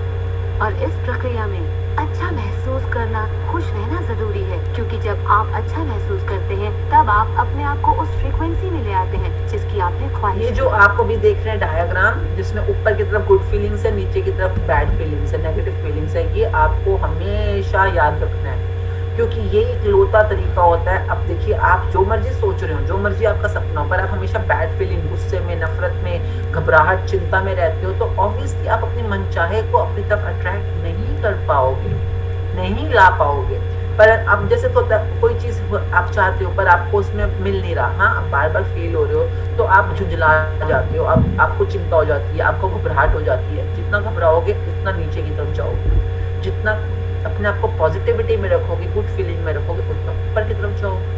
और इस प्रक्रिया में अच्छा महसूस करना, खुश रहना जरूरी है, क्योंकि जब आप अच्छा महसूस करते हैं तब आप अपने आप को उस फ्रीक्वेंसी में ले आते हैं जिसकी आपने ख्वाहिश। ये जो आप अभी देख रहे हैं डायग्राम, जिसमें ऊपर की तरफ गुड फीलिंग्स है, नीचे की तरफ बैड फीलिंग्स है, नेगेटिव फीलिंग्स है, ये आपको हमेशा याद रखना है, क्योंकि ये एक लोता तरीका होता है। अब देखिए, आप जो मर्जी सोच रहे हो, जो मर्जी आपका सपना हो, पर आप हमेशा बैड फीलिंग, गुस्से में, नफरत में, घबराहट, चिंता में रहते हो, तो ऑब्वियसली आप अपनी मनचाहे को अपनी तरफ अट्रैक्ट नहीं कर पाओगे, नहीं ला पाओगे। पर अब जैसे होता है, कोई चीज आप चाहते हो पर आपको उसमें मिल नहीं रहा, हाँ आप बार बार फेल हो रहे हो तो आप झुंझला जाते हो, आपको चिंता हो जाती है, आपको घबराहट हो जाती है। जितना घबराओगे उतना नीचे की तरफ जाओगे, जितना अपने आप को पॉजिटिविटी में रखोगे, गुड फीलिंग में रखोगे, उतना ऊपर की तरफ जाओगे।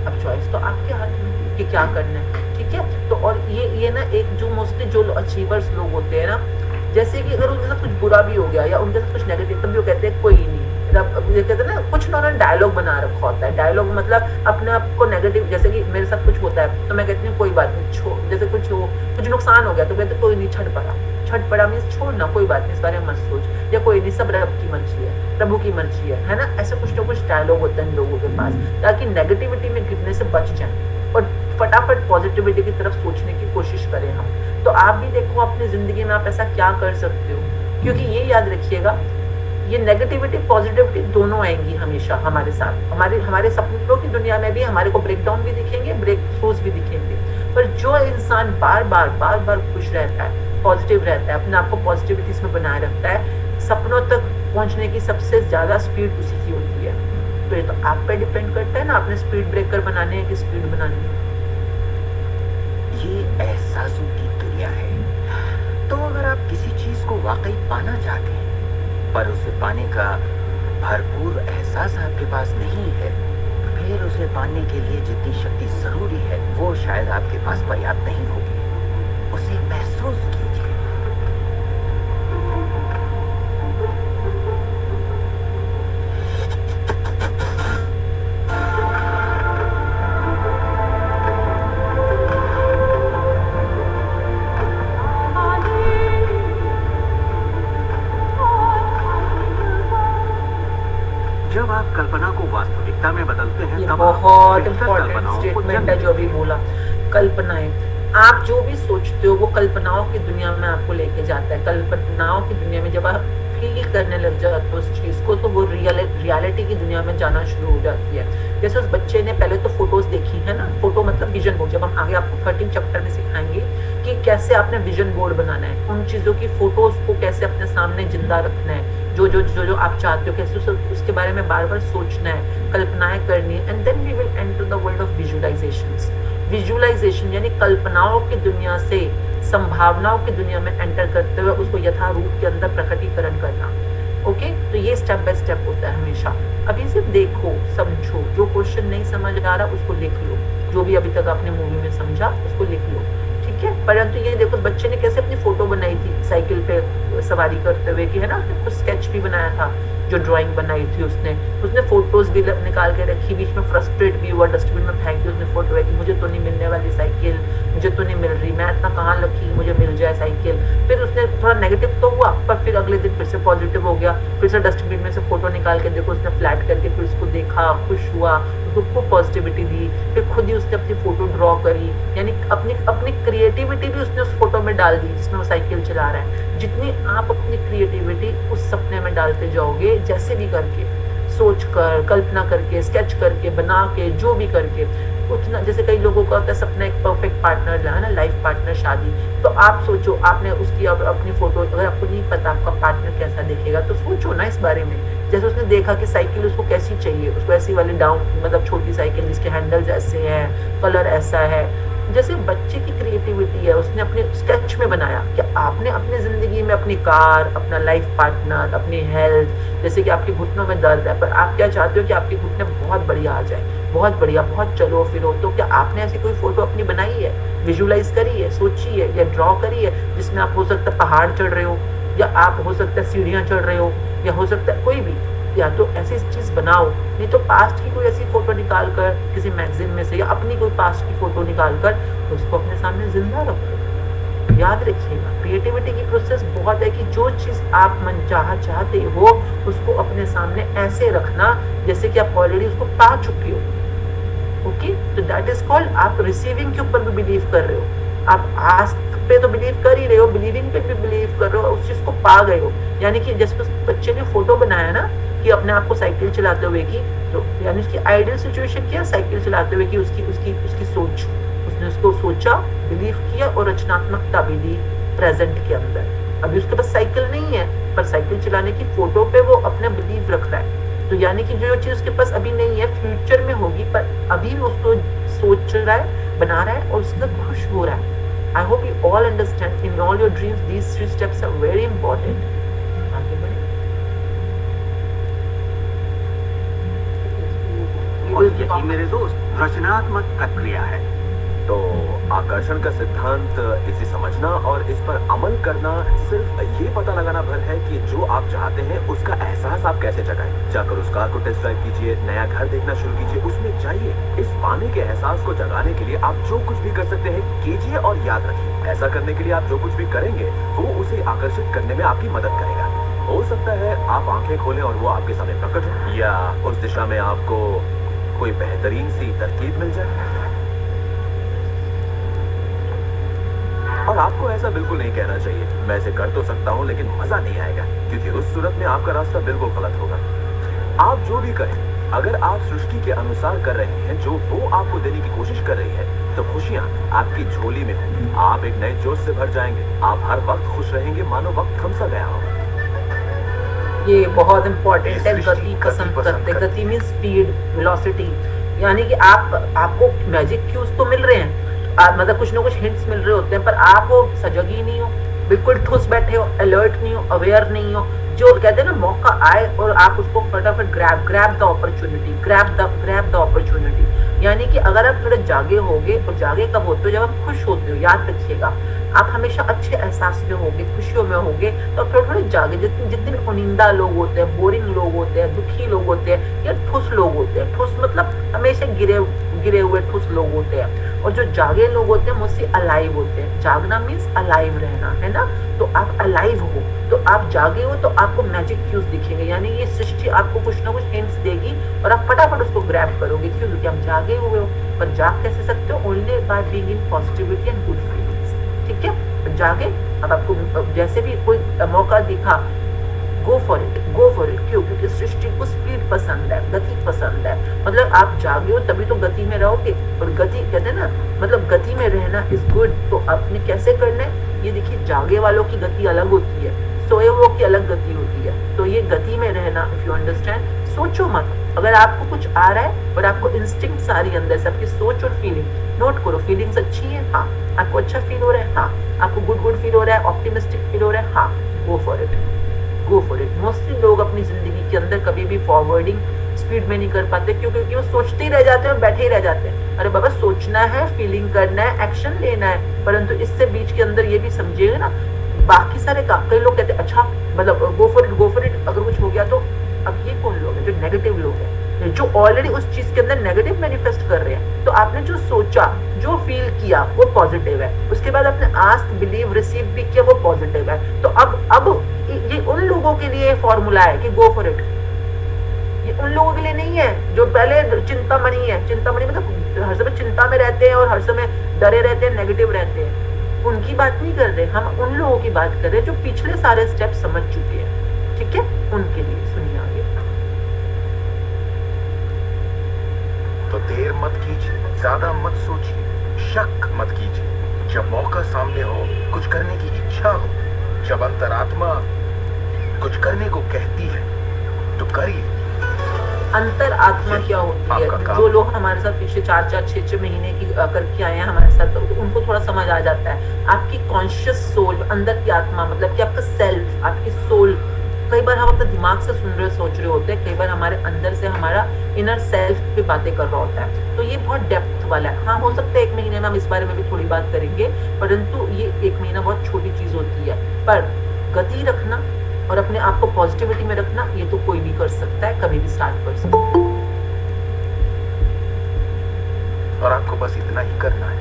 अब चॉइस तो आपके हाथ में कि क्या करना है, ठीक है। तो और ये ना एक जो मोस्टली जो अचीवर्स लोग होते हैं ना, जैसे कि अगर उनके साथ कुछ बुरा भी हो गया या उनके साथ कुछ नेगेटिव, तब भी वो कहते हैं कोई नहीं, ये कहते हैं ना, कुछ ना उन्होंने डायलॉग बना रखा होता है। डायलॉग मतलब अपने आप को नेगेटिव, जैसे कि मेरे साथ कुछ होता है तो मैं कहती हूँ कोई बात नहीं, छोड़, जैसे कुछ नुकसान हो गया तो कहते कोई नहीं, छट पड़ा मीन्स छोड़ना, कोई बात नहीं, इस बारे में मत सोच, या कोई नहीं, सब रब की मर्जी है, प्रभु की मर्जी है ना। ऐसे कुछ ना कुछ डायलॉग होता है इन लोगों के पास, ताकि नेगेटिविटी में गिरने से बच जाए और फटाफट पॉजिटिविटी की तरफ सोचने की कोशिश करें हम। तो आप भी देखो अपनी जिंदगी में आप ऐसा क्या कर सकते हो, क्योंकि ये याद रखिएगा, ये नेगेटिविटी पॉजिटिविटी दोनों आएंगी हमेशा हमारे साथ। हमारे सपनों की दुनिया में भी हमारे को ब्रेक डाउन भी दिखेंगे, ब्रेक थ्रूज भी दिखेंगे, पर जो इंसान बार बार खुश रहता है, पॉजिटिव रहता है, अपने आप को पॉजिटिविटीज में बनाए रखता है, सपनों तक पहुंचने की सबसे ज्यादा स्पीड उसी की होती है। तो ये तो आप पे डिपेंड करता है ना, आपने स्पीड ब्रेकर बनाने है कि स्पीड बनानी है। ये एहसासों की दुनिया है। तो अगर आप किसी चीज को वाकई पाना चाहते हैं पर उसे पाने का भरपूर एहसास आपके पास नहीं है, फिर उसे पाने के लिए जितनी शक्ति जरूरी है वो शायद आपके पास पर्याप्त नहीं होगी। उसे महसूस कीजिए। जब आप कल्पना को वास्तविकता में बदलते हैं ये तब बहुत बेहतर इम्पोर्टेंट कल्पनाओं को स्टेटमेंट जन्म है जो अभी बोला। कल्पनाएं, आप जो भी सोचते हो वो कल्पनाओं की दुनिया में आपको लेके जाता है। कल्पनाओं की दुनिया में जब आप फील करने लग जाते हो उस चीज को, तो वो रियलिटी की दुनिया में जाना शुरू हो जाती है। जैसे उस बच्चे ने पहले तो फोटोज देखी है ना, फोटो मतलब विजन बोर्ड। जब हम आगे आपको 13 चैप्टर में सिखाएंगे कि कैसे आपने विजन बोर्ड बनाना है, उन चीजों की फोटोज को कैसे अपने सामने जिंदा रखना है, जो आप चाहते हो, कैसे उसके बारे में बार बार सोचना है, कल्पनाएं करनी है। And then we will enter the world of visualisations. Visualisation यानी कल्पनाओं की दुनिया से संभावनाओं की दुनिया में एंटर करते हुए उसको यथा रूप के अंदर प्रकटीकरण करना। ओके, तो ये स्टेप बाय स्टेप होता है हमेशा। अभी सिर्फ देखो, समझो, जो क्वेश्चन नहीं समझ आ रहा उसको लिख लो, जो भी अभी तक आपने मूवी में समझा उसको लिख लो, ठीक है। परंतु ये देखो बच्चे ने कैसे अपनी फोटो बनाई थी साइकिल पे सवारी करते हुए की, है ना, उसने कुछ स्केच भी बनाया था, जो ड्राइंग बनाई थी उसने फोटोज भी निकाल के रखी, बीच में फ्रस्ट्रेट भी हुआ, डस्टबिन में फेंक दी उसने फोटो है कि मुझे तो नहीं मिलने वाली साइकिल, मुझे तो नहीं मिल रही, मैं इतना कहाँ लकी मुझे मिल जाए साइकिल। फिर उसने थोड़ा नेगेटिव तो हुआ, पर फिर अगले दिन फिर से पॉजिटिव हो गया, फिर से डस्टबिन में से फोटो निकाल के देखो उसने फ्लैट करके फिर उसको देखा, खुश हुआ, उसको खूब पॉजिटिविटी दी, फिर खुद ही उसने अपनी फोटो ड्रॉ करी, यानी अपनी क्रिएटिविटी भी उसने उस फोटो में डाल दी जिसमें वो साइकिल चला रहा है। जितनी आप अपनी क्रिएटिविटी उस सपने में डालते जाओगे, जैसे भी करके, सोच कर, कल्पना करके, स्केच करके, बना के, जो भी करके, उतना, जैसे कई लोगों का होता है सपना एक परफेक्ट पार्टनर है ना, लाइफ पार्टनर, शादी। तो आप सोचो, आपने उसकी अपनी फोटो, अगर आपको नहीं पता आपका पार्टनर कैसा दिखेगा तो सोचो ना इस बारे में। जैसे उसने देखा कि साइकिल उसको कैसी चाहिए, उसको ऐसी वाली डाउन मतलब छोटी साइकिल जिसके हैंडल्स ऐसे हैं, कलर ऐसा है। जैसे बच्चे की क्रिएटिविटी है, उसने अपने स्केच में बनाया कि आपने अपनी जिंदगी में अपनी कार, अपना लाइफ पार्टनर, अपनी हेल्थ, जैसे कि आपके घुटनों में दर्द है पर आप क्या चाहते हो कि आपके घुटने बहुत बढ़िया आ जाए, बहुत बढ़िया, बहुत चलो फिरो। तो क्या आपने ऐसी कोई फोटो अपनी बनाई है, विजुअलाइज करी है, सोची है या ड्रॉ करी है, जिसमें आप हो सकता है पहाड़ चढ़ रहे हो, या आप हो सकता है सीढ़ियाँ चढ़ रहे हो, या हो सकता है कोई भी, या तो ऐसी चीज बनाओ। नहीं तो पास्ट की कोई ऐसी फोटो निकाल कर किसी मैगजीन में से, या अपनी कोई पास्ट की फोटो निकाल कर तो उसको अपने सामने जिंदा रखो। याद रखिएगा, क्रिएटिविटी की प्रोसेस बहुत है कि जो चीज आप मनचाहा चाहते हो उसको अपने सामने ऐसे रखना जैसे कि आप ऑलरेडी उसको पा चुके हो। ओके, तो दैट इज कॉल्ड, आप रिसीविंग के ऊपर भी बिलीव कर रहे हो, आप आस्क पे तो बिलीव कर ही रहे हो, बिलीविंग पे भी बिलीव कर रहे हो, उस चीज को पा गए हो। यानी कि जैसे उस बच्चे ने फोटो बनाया ना कि अपने आप को साइकिल चलाते हुए की, तो यानी उसकी आइडियल सिचुएशन क्या, साइकिल चलाते हुए की उसकी सोच, उसने उसको सोचा, बिलीव किया और रचनात्मकता भी दी प्रेजेंट के अंदर। अभी उसके पास साइकिल नहीं है पर साइकिल चलाने की फोटो पे वो अपने बिलीव रख रहा है। तो तो यानी कि जो चीज उसके पास अभी नहीं है फ्यूचर में होगी, पर अभी भी उसको सोच रहा है, बना रहा है और उसका खुश हो रहा है। I hope you all understand in all your dreams these 3 steps are very important. आगे बढ़े। और यही मेरे दोस्त रचनात्मक प्रक्रिया है। तो आकर्षण का सिद्धांत, इसे समझना और इस पर अमल करना सिर्फ ये पता लगाना भर है कि जो आप चाहते हैं उसका एहसास आप कैसे जगाएं। जाकर उस कार को टेस्ट ड्राइव कीजिए, नया घर देखना शुरू कीजिए, उसमें जाइए। इस पाने के एहसास को जगाने के लिए आप जो कुछ भी कर सकते हैं कीजिए और याद रखिए, ऐसा करने के लिए आप जो कुछ भी करेंगे वो उसे आकर्षित करने में आपकी मदद करेगा। हो सकता है आप आंखें खोलें और वो आपके सामने प्रकट हो, या उस दिशा में आपको कोई बेहतरीन सी तरकीब मिल जाए। और आपको ऐसा बिल्कुल नहीं कहना चाहिए, मैं इसे कर तो सकता हूँ लेकिन मजा नहीं आएगा, क्योंकि उस सूरत में आपका रास्ता बिल्कुल गलत होगा। आप जो भी करें, अगर आप सृष्टि के अनुसार कर रहे हैं जो वो आपको देने की कोशिश कर रही है, तो खुशियाँ आपकी झोली में होंगी। आप एक नए जोश से भर जाएंगे, आप हर वक्त खुश रहेंगे मानो वक्त थम सा गया हो। ये बहुत इंपॉर्टेंट है। गति पसंद करते, गति मीन स्पीड, वेलोसिटी, यानी कि आपको मैजिक क्यूज तो मिल रहे हैं, मतलब कुछ ना कुछ हिंट्स मिल रहे होते हैं, पर आप वो सजग ही नहीं हो, बिल्कुल ठुस बैठे हो, अलर्ट नहीं हो, अवेयर नहीं हो। जो कहते हैं ना मौका आए और आप उसको फटाफट ग्रैब द अपॉर्चुनिटी, यानी कि अगर आप थोड़े जागे होगे, और जागे कब होते हो, जब आप खुश होते हो। याद रखिएगा, आप हमेशा अच्छे एहसास में होगे, खुशियों में होगे, तो थोड़े थोड़े जागे। जितने उनिंदा लोग होते हैं, बोरिंग लोग होते हैं, दुखी लोग होते हैं, या ठुस लोग होते हैं, ठुस मतलब हमेशा गिरे हुए ठुस लोग होते हैं, और जो जागे लोग होते हैं मुझसे अलाइव होते हैं। जागना मीन्स अलाइव रहना, है ना। तो आप अलाइव हो, तो आप जागे हो, तो आपको मैजिक क्यूज दिखेंगे, यानी ये सृष्टि आपको कुछ ना कुछ हिंट्स देगी और आप फटाफट उसको ग्रैब करोगे। क्यों? क्योंकि आप जागे हुए हो। पर जाग कैसे सकते हो? Only by being in positivity and good feelings. ठीक है, जागे। अब आपको जैसे भी कोई मौका दिखा, गो फॉर इट। क्यों? क्योंकि सृष्टि को स्पीड पसंद है, गति पसंद है। मतलब आप जागे हो तभी तो गति में रहोगे, और गति कहते हैं ना, मतलब गति में रहना इज गुड। तो आपने कैसे करना है, ये देखिए, जागे वालों की गति अलग होती है, सोए हुओं की अलग गति होती है। तो ये गति में रहना, इफ यू अंडरस्टैंड, सोचो मत। अगर आपको कुछ आ रहा है और आपको इंस्टिंक्ट्स आ रही है अंदर से, आपकी सोच और फीलिंग नोट करो। फीलिंग्स अच्छी है, हाँ। आपको अच्छा फील हो रहा है, हाँ। आपको गुड फील हो रहा है, ऑप्टिमिस्टिक फील हो रहा है, हाँ। Go for it. मोस्टली लोग अपनी जिंदगी के अंदर कभी भी फॉरवर्डिंग स्पीड में नहीं कर पाते, क्योंकि वो सोचते ही रह जाते हैं और बैठे ही रह जाते हैं। अरे बाबा, सोचना है, फीलिंग करना है, एक्शन लेना है, परंतु इससे बीच के अंदर ये भी समझिएगा ना, बाकी सारे काम। कई लोग कहते हैं अच्छा, मतलब गो फॉर इट, अगर कुछ हो गया तो। अब ये कौन लोग हैं? जो नेगेटिव लोग हैं, जो ऑलरेडी उस चीज के अंदर नेगेटिव मैनिफेस्ट कर रहे हैं। तो आपने जो सोचा, जो फील किया, वो पॉजिटिव है। उसके बाद आपने आस्क, बिलीव, रिसीव भी किया, वो पॉजिटिव है। तो अब ये उन लोगों के लिए फॉर्मूला है कि गो फॉर इट। ये उन लोगों के लिए नहीं है जो पहले चिंतामणि है। चिंतामणि मतलब हर समय चिंता में रहते हैं और हर समय डरे रहते हैं, नेगेटिव रहते हैं। उनकी बात नहीं कर रहे, हम उन लोगों की बात कर रहे हैं जो पिछले सारे स्टेप समझ चुके हैं। ठीक है, उनके लिए। सुनिए आगे। तो देर मत कीजिए, ज्यादा मत सोचिए, शक मत कीजिए। जब मौका सामने हो, कुछ करने की इच्छा हो, जब अंतरात्मा कुछ करने को कहती है, तो करिए। अंतर आत्मा क्या होती है? जो लोग हमारे साथ पिछले 4-4, 6-6 महीने की करके आए हैं हमारे साथ, तो उनको थोड़ा समझ आ जाता है। आपकी कॉन्शियस सोल, अंदर की आत्मा, मतलब कि आपका सेल्फ, आपकी सोल। कई बार हम अपने दिमाग से सुन रहे, सोच रहे होते हैं, कई बार हमारे अंदर से हमारा इनर सेल्फ पे बातें कर रहा होता है। तो ये बहुत डेप्थ वाला है। हाँ, हो सकता है 1 महीने में हम इस बारे में भी थोड़ी बात करेंगे, परंतु ये 1 महीना बहुत छोटी चीज होती है। पर गति रखना और अपने आप को पॉजिटिविटी में रखना, ये तो कोई भी कर सकता है, कभी भी स्टार्ट कर सकता है। और आपको बस इतना ही करना है।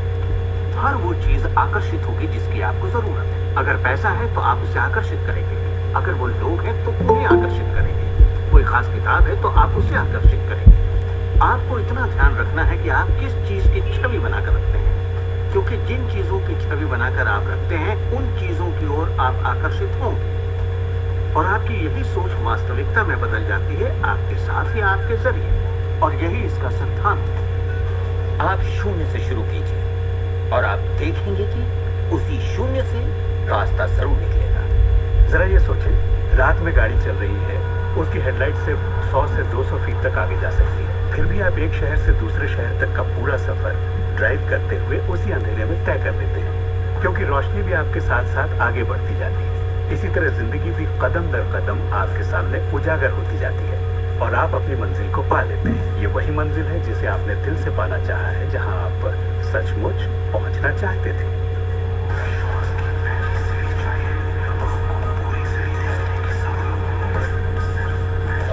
हर वो चीज आकर्षित होगी जिसकी आपको जरूरत है। अगर पैसा है तो आप उसे आकर्षित करेंगे, अगर वो लोग हैं तो उन्हें आकर्षित करेंगे, कोई खास किताब है तो आप उसे आकर्षित करेंगे। आपको इतना ध्यान रखना है कि आप किस चीज की छवि बनाकर रखते हैं, क्योंकि जिन चीजों की छवि बनाकर आप रखते हैं, उन चीजों की ओर आप आकर्षित होंगे, और आपकी यही सोच वास्तविकता में बदल जाती है, आपके साथ या आपके जरिए। और यही इसका सिद्धांत है। आप शून्य से शुरू कीजिए और आप देखेंगे कि उसी शून्य से रास्ता जरूर निकलेगा। जरा ये सोचिए, रात में गाड़ी चल रही है, उसकी हेडलाइट सिर्फ 100 से 200 फीट तक आगे जा सकती है। फिर भी आप एक शहर से दूसरे शहर तक का पूरा सफर ड्राइव करते हुए उसी अंधेरे में तय कर लेते हैं, क्योंकि रोशनी भी आपके साथ साथ आगे बढ़ती जाती है। इसी तरह जिंदगी भी कदम दर कदम आपके सामने उजागर होती जाती है और आप अपनी मंजिल को पा लेते हैं। ये वही मंजिल है जिसे आपने दिल से पाना चाहा है, जहां आप सचमुच पहुंचना चाहते थे।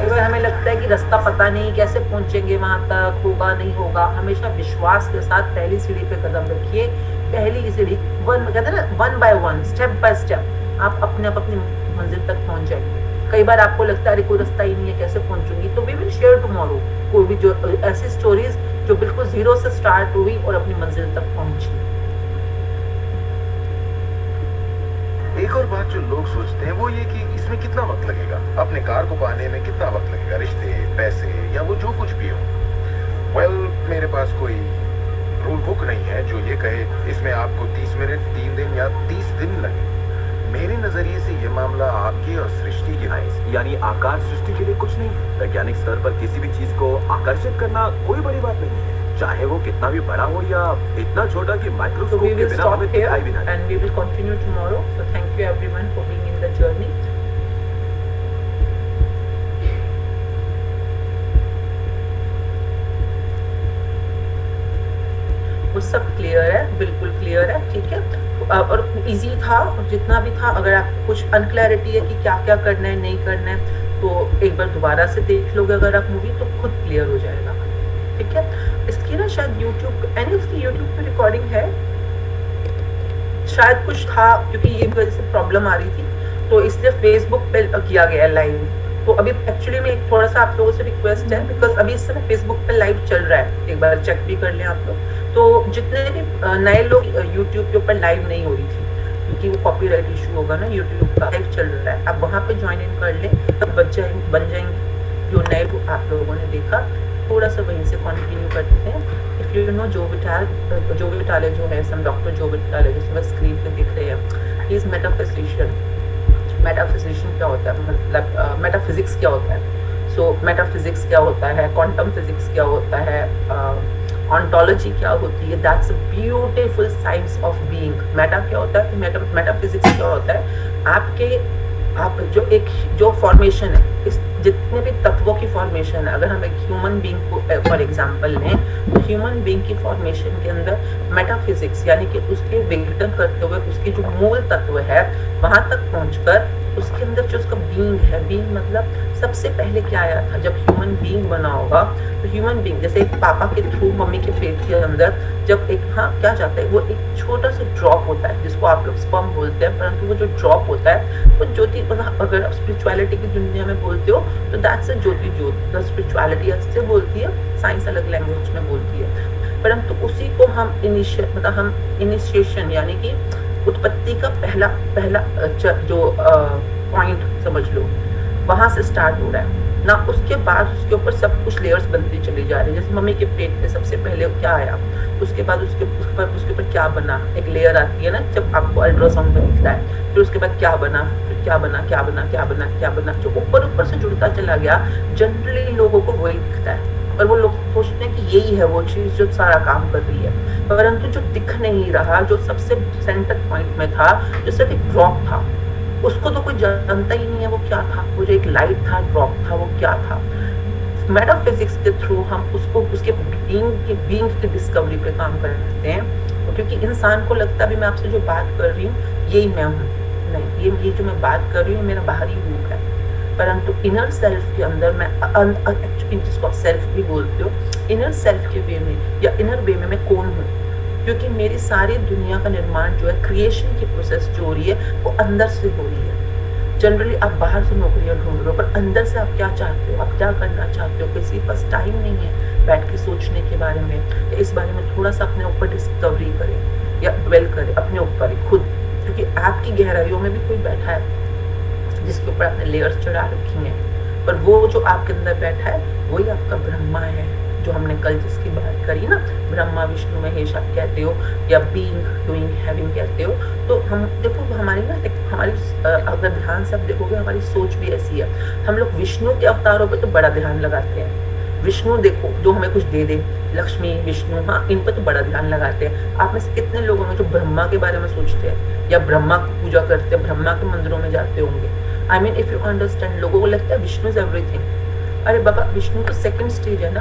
कई बार हमें लगता है कि रास्ता पता नहीं, कैसे पहुंचेंगे वहां तक, होगा नहीं होगा। हमेशा विश्वास के साथ पहली सीढ़ी पे कदम रखिए। पहली सीढ़ी कहते हैं ना, 1 by 1, स्टेप बाय स्टेप आप अपने अपनी मंजिल तक पहुंच जाएंगे। कई बार आपको लगता है अरे कोई रास्ता ही नहीं है, कैसे पहुंचूंगी, तो वी विल शेयर टुमारो कोई भी जो ऐसी स्टोरीज जो बिल्कुल जीरो से स्टार्ट हुई और अपनी मंजिल तक पहुंची। एक और बात जो लोग सोचते हैं वो ये कि इसमें कितना वक्त लगेगा, अपने कार को पाने में कितना वक्त लगेगा, रिश्ते, पैसे या वो जो कुछ भी हो। वेल, मेरे पास कोई रूल बुक नहीं है जो ये कहे इसमें आपको 30 मिनट, 3 दिन या 30 दिन लगे। मेरे नजरिए से ये मामला आपकी और सृष्टि की है। यानी आकार सृष्टि के लिए कुछ नहीं है। वैज्ञानिक स्तर पर किसी भी चीज को आकर्षित करना कोई बड़ी बात नहीं है, चाहे वो कितना भी बड़ा हो या इतना छोटा कि माइक्रोस्कोप के बिना हमें दिखाई भी ना दे। And we will continue tomorrow. So thank you everyone for being in the journey. वो सब क्लियर है, बिल्कुल क्लियर है, ठीक है। और इजी था, जितना भी था। अगर आपको कुछ अनक्लैरिटी है कि क्या क्या करना है, नहीं करना है, तो एक बार दोबारा से देख लोगे अगर आप मूवी, तो खुद क्लियर हो जाएगा, ठीक है। इसकी ना शायद यूट्यूब पे रिकॉर्डिंग है, शायद कुछ था, क्योंकि ये वजह से प्रॉब्लम आ रही थी, तो इसलिए फेसबुक पे किया गया लाइव। तो अभी एक्चुअली में थोड़ा सा आप लोगों से रिक्वेस्ट है, बिकॉज अभी इस समय फेसबुक पे लाइव चल रहा है, एक बार चेक भी कर लें आप लोग। तो जितने भी नए लोग यूट्यूब के ऊपर लाइव नहीं हो रही थी, क्योंकि वो कॉपीराइट इशू होगा ना, यूट्यूब का लाइव चल रहा है, आप वहाँ पे ज्वाइन इन कर लें, तब बन जाएंगे। जो नए लोग आप लोगों ने देखा, थोड़ा सा वहीं से कंटिन्यू करते हैं। इफ यू नो जो विटाले जो है, सम डॉक्टर जो विटाले जो बस स्क्रीन पे दिख रहे हैं, ही इज मेटाफिजिशियन। मेटाफिजिशियन क्या होता है, मतलब मेटाफिजिक्स क्या होता है। सो मेटाफिजिक्स क्या होता है, क्वांटम फिजिक्स क्या होता है, ऑन्टोलॉजी क्या होती है, that's a beautiful science of being. Meta क्या होता है, मेटाफिजिक्स क्या होता है, आप जो फॉर्मेशन है, इस जितने भी तत्वों की फॉर्मेशन है, अगर हम एक ह्यूमन बीइंग को फॉर एग्जांपल लें, तो ह्यूमन बीइंग की फॉर्मेशन के अंदर मेटाफिजिक्स यानी कि उसके विघटन करते हुए उसके जो मूल तत्व है वहां तक पहुंचकर उसके अंदर जो उसका बीइंग है, बीइंग मतलब सबसे पहले क्या आया था, जब ह्यूमन बीइंग बना होगा, तो ह्यूमन बीइंग जैसे एक पापा के थ्रू मम्मी के पेट के अंदर जब एक क्या जाता है, वो एक छोटा सा ड्रॉप होता है जिसको आप लोग स्पर्म बोलते हैं, परंतु वो जो ड्रॉप होता है वो ज्योति, अगर आप स्पिरिचुअलिटी की दुनिया में बोलते हो तो दैट्स अ ज्योति ज्योत, स्पिरिचुअलिटी ऐसे बोलती है, साइंस अलग लैंग्वेज में बोलती है, परंतु उसी को हम इनिशिएशन यानी कि उत्पत्ति का पहला जो पॉइंट समझ लो, वहां से स्टार्ट हो रहा है ना। उसके बाद उसके ऊपर सब कुछ लेयर्स बनती चली जा रही है। जैसे मम्मी के पेट में सबसे पहले क्या आया, उसके बाद उसके ऊपर क्या बना, एक लेयर आती है ना जब आपको अल्ट्रासाउंड में दिखता है, फिर उसके बाद क्या बना, फिर क्या बना, क्या बना, क्या बना, क्या बना, जो ऊपर से जुड़ता चला गया। जनरली लोगों को वही दिखता है और वो लोग सोचते हैं कि यही है वो चीज जो सारा काम कर रही है, परंतु जो दिख नहीं रहा, जो सबसे सेंटर पॉइंट में था, जो सिर्फ एक ड्रॉप था, उसको तो कोई जानता ही नहीं है वो क्या था, वो जो एक लाइट था, ड्रॉप था, वो क्या था। मेटाफिजिक्स के थ्रू हम उसको उसके बीइंग की डिस्कवरी पे काम करते हैं, क्योंकि इंसान को लगता है भी मैं आपसे जो बात कर रही हूँ यही मैं हूँ, नहीं, ये जो मैं बात कर रही हूँ मेरा बाहरी रूप है, परंतु इनर सेल्फ के अंदर मैं जिसको आप सेल्फ भी बोलते हो, इनर सेल्फ के वे में या इनर वे में मैं कौन हूँ, क्योंकि मेरी सारी दुनिया का निर्माण जो है, क्रिएशन की प्रोसेस जो हो रही है वो अंदर से हो रही है। जनरली आप बाहर से नौकरियां ढूंढ रहे हो, पर अंदर से आप क्या चाहते हो, आप क्या करना चाहते हो, किसी के पास टाइम नहीं है बैठ के सोचने के बारे में, या इस बारे में थोड़ा सा अपने ऊपर डिस्कवरी करें या ड्वेल करें अपने ऊपर खुद, क्योंकि आपकी गहराइयों में भी कोई बैठा है जिसके ऊपर आपने लेयर्स चढ़ा रखी हैं, पर वो जो आपके अंदर बैठा है वही आपका ब्रह्मा है, जो हमने कल जिसकी बात करी ना, ब्रह्मा विष्णु महेश आप कहते हो, या बीइंग डूइंग हैविंग कहते हो, तो हम देखो हमारी ना हमारी अगर ध्यान से आप देखोगे हमारी सोच भी ऐसी है। हम लोग विष्णु के अवतारों पे तो बड़ा ध्यान लगाते हैं, विष्णु देखो जो हमें कुछ दे दे, लक्ष्मी विष्णु, हाँ इन पर तो बड़ा ध्यान लगाते हैं। आप में से कितने लोगों में जो ब्रह्मा के बारे में सोचते हैं या ब्रह्मा की पूजा करते हैं, ब्रह्मा के मंदिरों में जाते होंगे? I mean if you understand, लोगों को लगता है विष्णु इज एवरीथिंग। अरे बाबा विष्णु तो सेकंड स्टेज है ना,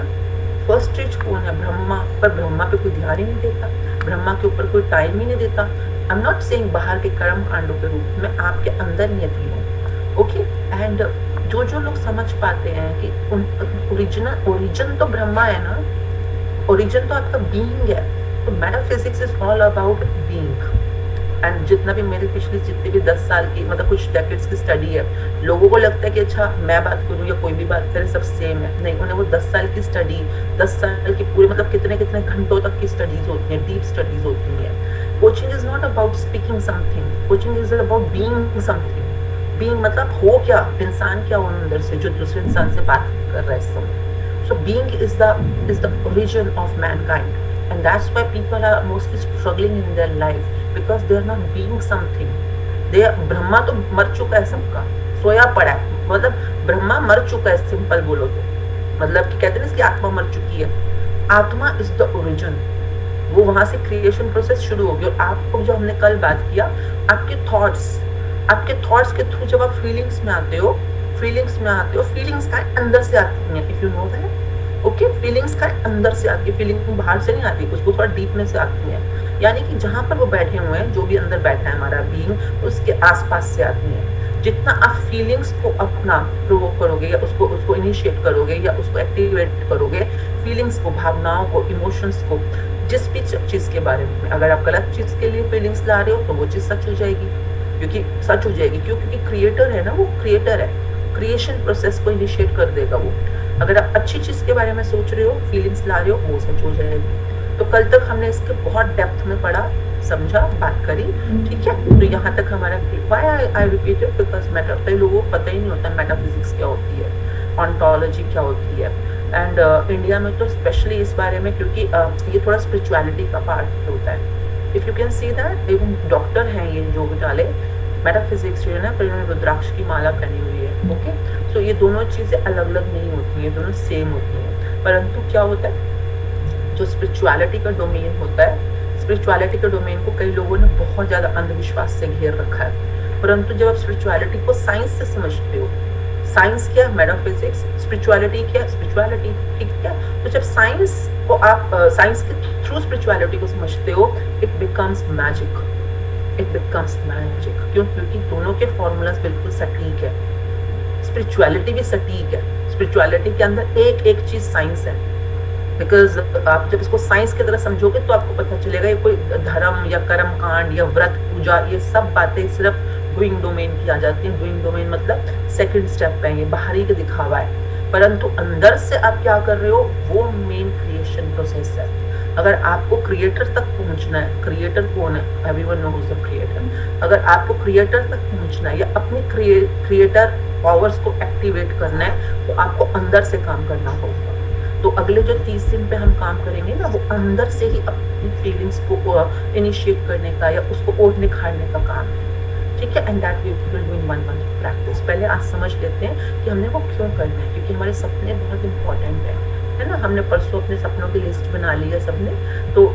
फर्स्ट स्टेज कौन है? ब्रह्मा। पर ब्रह्मा पे कोई ध्यान ही नहीं देता, ब्रह्मा के ऊपर कोई टाइम ही नहीं देता। आई एम नॉट सेइंग बाहर के कर्म कांडों के रूप में, आपके अंदर नियति है, ओके। एंड जो लोग समझ पाते हैं कि ओरिजिन तो ब्रह्मा है ना, ओरिजिन तो आपका बीइंग है, तो metaphysics is all about being. And जितना भी मेरे पिछले जितने भी 10 साल की मतलब कुछ डेकेड्स की स्टडी है, लोगों को लगता है कि अच्छा मैं बात करूं या कोई भी बात करे सब सेम है, नहीं। उन्हें वो 10 साल की स्टडी, 10 साल की पूरे मतलब कितने कितने घंटों तक की स्टडीज होती हैं, डीप स्टडीज होती हैं। Coaching is not about speaking something, coaching is about being something. Being मतलब हो क्या, इंसान क्या हो अंदर से जो दूसरे इंसान से बात कर रहा है इस समय। So being is the origin of Mankind, and that's why people are mostly struggling in their life because they are not being something. Brahma तो मर चुका है सबका, सोया पड़ा है, मतलब ब्रह्मा मर चुका है, सिंपल बोलो तो मतलब कि कहते हैं ना इसकी आत्मा मर चुकी है। आत्मा इज द ओरिजिन, वो वहां से क्रिएशन प्रोसेस शुरू होगी। और आपको जो हमने कल बात किया, आपके थॉट्स के थ्रू जब आप फीलिंग्स में आते हो, फीलिंग्स का अंदर से आती हैं, if you know that, okay. Feelings का अंदर से आती है, फीलिंग बाहर से नहीं आती, उसको थोड़ा डीप में से आती है। यानी कि जहां पर वो बैठे हुए हैं, जो भी अंदर बैठा है हमारा बीइंग, उसके आसपास से आती है। जितना आप फीलिंग्स को अपना प्रोवोक करोगे या उसको इनिशिएट करोगे या उसको एक्टिवेट करोगे, फीलिंग्स को, भावनाओं को, इमोशंस को, जिस भी चीज के बारे में, अगर आप गलत चीज के लिए फीलिंग्स ला रहे हो तो वो चीज सच हो जाएगी, क्योंकि क्रिएटर है ना, वो क्रिएटर है, क्रिएशन प्रोसेस को इनिशिएट कर देगा वो। अगर आप अच्छी चीज के बारे में सोच रहे हो, फीलिंग्स ला रहे हो, वो सच हो जाएगी। तो कल तक हमने इसके बहुत डेप्थ में पढ़ा, समझा, बात करी, ठीक है। तो यहाँ तक हमारा आई रिपीट इट बिकॉज कई लोगों को पता ही नहीं होता मेटाफिजिक्स क्या होती है, ऑन्टोलॉजी क्या होती है। एंड इंडिया में तो स्पेशली इस बारे में, क्योंकि ये थोड़ा स्पिरिचुअलिटी का पार्ट होता है। If you can see that, even doctor हैं ये जो डाले मेटाफिजिक्स जो है ना, पर इन्होंने रुद्राक्ष की माला पहनी हुई है, ओके। सो ये दोनों चीजें अलग अलग नहीं होती हैं, दोनों सेम होती हैं। परंतु क्या होता है, जो स्पिरिचुअलिटी का डोमेन होता है, स्पिरिचुअलिटी के डोमेन को कई लोगों ने बहुत ज्यादा अंधविश्वास से घेर रखा है। परंतु जब आप स्पिरिचुअलिटी को साइंस से समझते हो, साइंस क्या, मेटाफिजिक्स, स्पिरिचुअलिटी क्या, स्पिरिचुअलिटी, ठीक है। तो जब साइंस को आप साइंस के थ्रू स्पिरिचुअलिटी को समझते हो, इट बिकम्स मैजिक। क्योंकि दोनों के फॉर्मूलाज बिल्कुल सटीक है। स्पिरिचुअलिटी भी सटीक है, स्पिरिचुअलिटी के अंदर एक एक चीज साइंस है। बिकॉज आप जब इसको साइंस की तरह समझोगे तो आपको पता चलेगा ये कोई धर्म या कर्म कांड या व्रत पूजा, ये सब बातें सिर्फ डूइंग डोमेन की आ जाती है। डूइंग डोमेन मतलब सेकंड स्टेप पे, ये बाहरी का दिखावा है, परंतु अंदर से आप क्या कर रहे हो वो मेन क्रिएशन प्रोसेस है। अगर आपको क्रिएटर तक पहुंचना है, क्रिएटर कौन है, एवरीवन नोज द क्रिएटर। अगर आपको क्रिएटर तक पहुंचना है या अपने क्रिएटर पावर्स को एक्टिवेट करना है, तो आपको अंदर से काम करना होगा। तो अगले जो 30 दिन पे हम काम करेंगे ना, वो अंदर से ही अपनी फीलिंग्स को इनिशिएट करने का या उसको और निखारने का काम है, ठीक है। And that we will do in 1 month practice. पहले आज समझ लेते हैं कि हमने वो क्यों करना है, क्योंकि हमारे सपने बहुत इंपॉर्टेंट है ना। हमने परसों अपने सपनों की लिस्ट बना ली है सबने, तो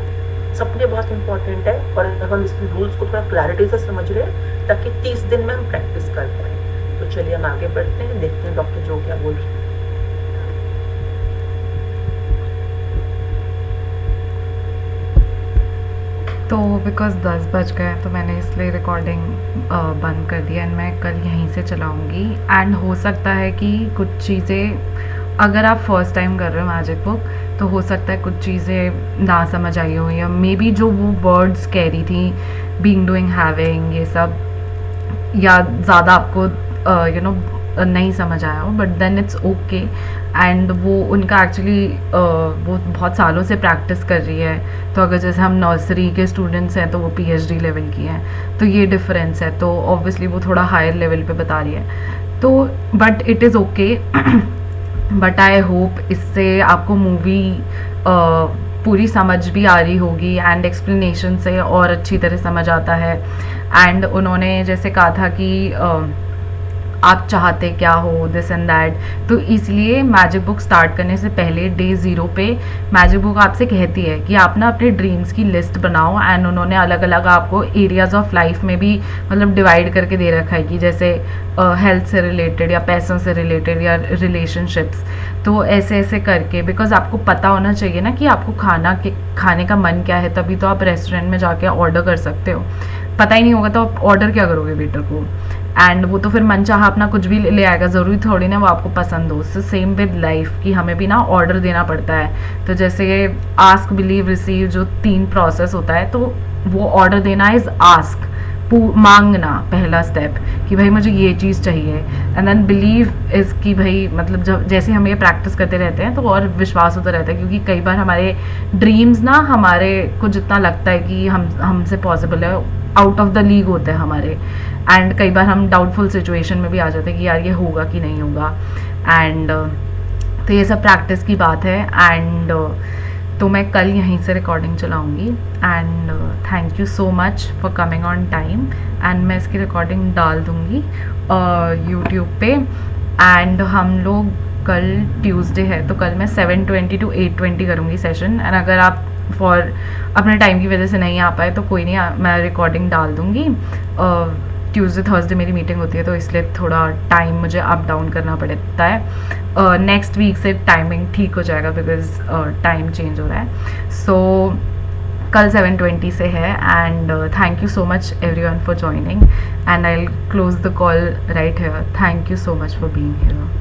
सपने बहुत इंपॉर्टेंट है। और अब हम इसके रूल्स को थोड़ा क्लैरिटी से समझ रहे हैं ताकि 30 दिन में हम प्रैक्टिस कर पाए। तो चलिए हम आगे बढ़ते हैं, देखते हैं डॉक्टर जो क्या बोल रहे हैं। तो बिकॉज 10 बज गए तो मैंने इसलिए रिकॉर्डिंग बंद कर दिया एंड मैं कल यहीं से चलाऊँगी। एंड हो सकता है कि कुछ चीज़ें, अगर आप फर्स्ट टाइम कर रहे हो मैजिक बुक, तो हो सकता है कुछ चीज़ें ना समझ आई हो, या मे बी जो वो वर्ड्स कह रही थी, बीइंग, डूइंग, हैविंग, ये सब, या ज़्यादा आपको यू नो नहीं समझ आया हो, but then it's okay. And वो उनका एक्चुअली वो बहुत सालों से प्रैक्टिस कर रही है, तो अगर जैसे हम नर्सरी के स्टूडेंट्स हैं तो वो PhD लेवल की हैं, तो ये डिफरेंस है। तो ऑब्वियसली वो थोड़ा हायर लेवल पे बता रही है, तो but it is okay. But I hope इससे आपको मूवी पूरी समझ भी आ रही होगी एंड एक्सप्लेनेशन से और अच्छी तरह समझ आता है। एंड उन्होंने जैसे कहा था कि आप चाहते क्या हो, दिस एंड दैट, तो इसलिए मैजिक बुक स्टार्ट करने से पहले डे 0 पे मैजिक बुक आपसे कहती है कि आप ना अपने ड्रीम्स की लिस्ट बनाओ। एंड उन्होंने अलग अलग आपको एरियाज ऑफ लाइफ में भी मतलब डिवाइड करके दे रखा है कि जैसे हेल्थ से रिलेटेड या पैसों से रिलेटेड या रिलेशनशिप्स, तो ऐसे ऐसे करके, बिकॉज आपको पता होना चाहिए ना कि आपको खाने का मन क्या है, तभी तो आप रेस्टोरेंट में जाके ऑर्डर कर सकते हो। पता ही नहीं होगा तो आप ऑर्डर क्या करोगे वेटर को, एंड वो तो फिर मनचाहा अपना कुछ भी ले आएगा, ज़रूरी थोड़ी ना वो आपको पसंद हो। सो सेम विद लाइफ कि हमें भी ना ऑर्डर देना पड़ता है। तो जैसे आस्क बिलीव रिसीव जो 3 प्रोसेस होता है, तो वो ऑर्डर देना इज़ आस्क, मांगना पहला स्टेप कि भाई मुझे ये चीज़ चाहिए, एंड देन बिलीव इज़ कि भाई मतलब जब जैसे हम ये प्रैक्टिस करते रहते हैं तो और विश्वास होता रहता है, क्योंकि कई बार हमारे ड्रीम्स ना हमारे को जितना लगता है कि हमसे पॉसिबल है, आउट ऑफ द लीग होते हैं हमारे, एंड कई बार हम डाउटफुल सिचुएशन में भी आ जाते हैं कि यार ये होगा कि नहीं होगा। एंड तो ये सब प्रैक्टिस की बात है। एंड तो मैं कल यहीं से रिकॉर्डिंग चलाऊँगी। And thank you so much for coming on time. And मैं इसकी रिकॉर्डिंग डाल दूँगी यूट्यूब पे। एंड हम लोग कल ट्यूसडे है तो कल मैं 7:20 to 8:20 करूँगी सेशन। एंड अगर आप फॉर अपने टाइम की वजह से नहीं आ पाए तो कोई नहीं, मैं रिकॉर्डिंग डाल दूँगी। ट्यूसडे थर्सडे मेरी मीटिंग होती है तो इसलिए थोड़ा टाइम मुझे अप डाउन करना पड़ता है। नेक्स्ट वीक से टाइमिंग ठीक हो जाएगा बिकॉज टाइम चेंज हो रहा है। सो कल 7:20 से है। And thank you so much everyone for joining, and I will close the call right here. Thank you so much for being here.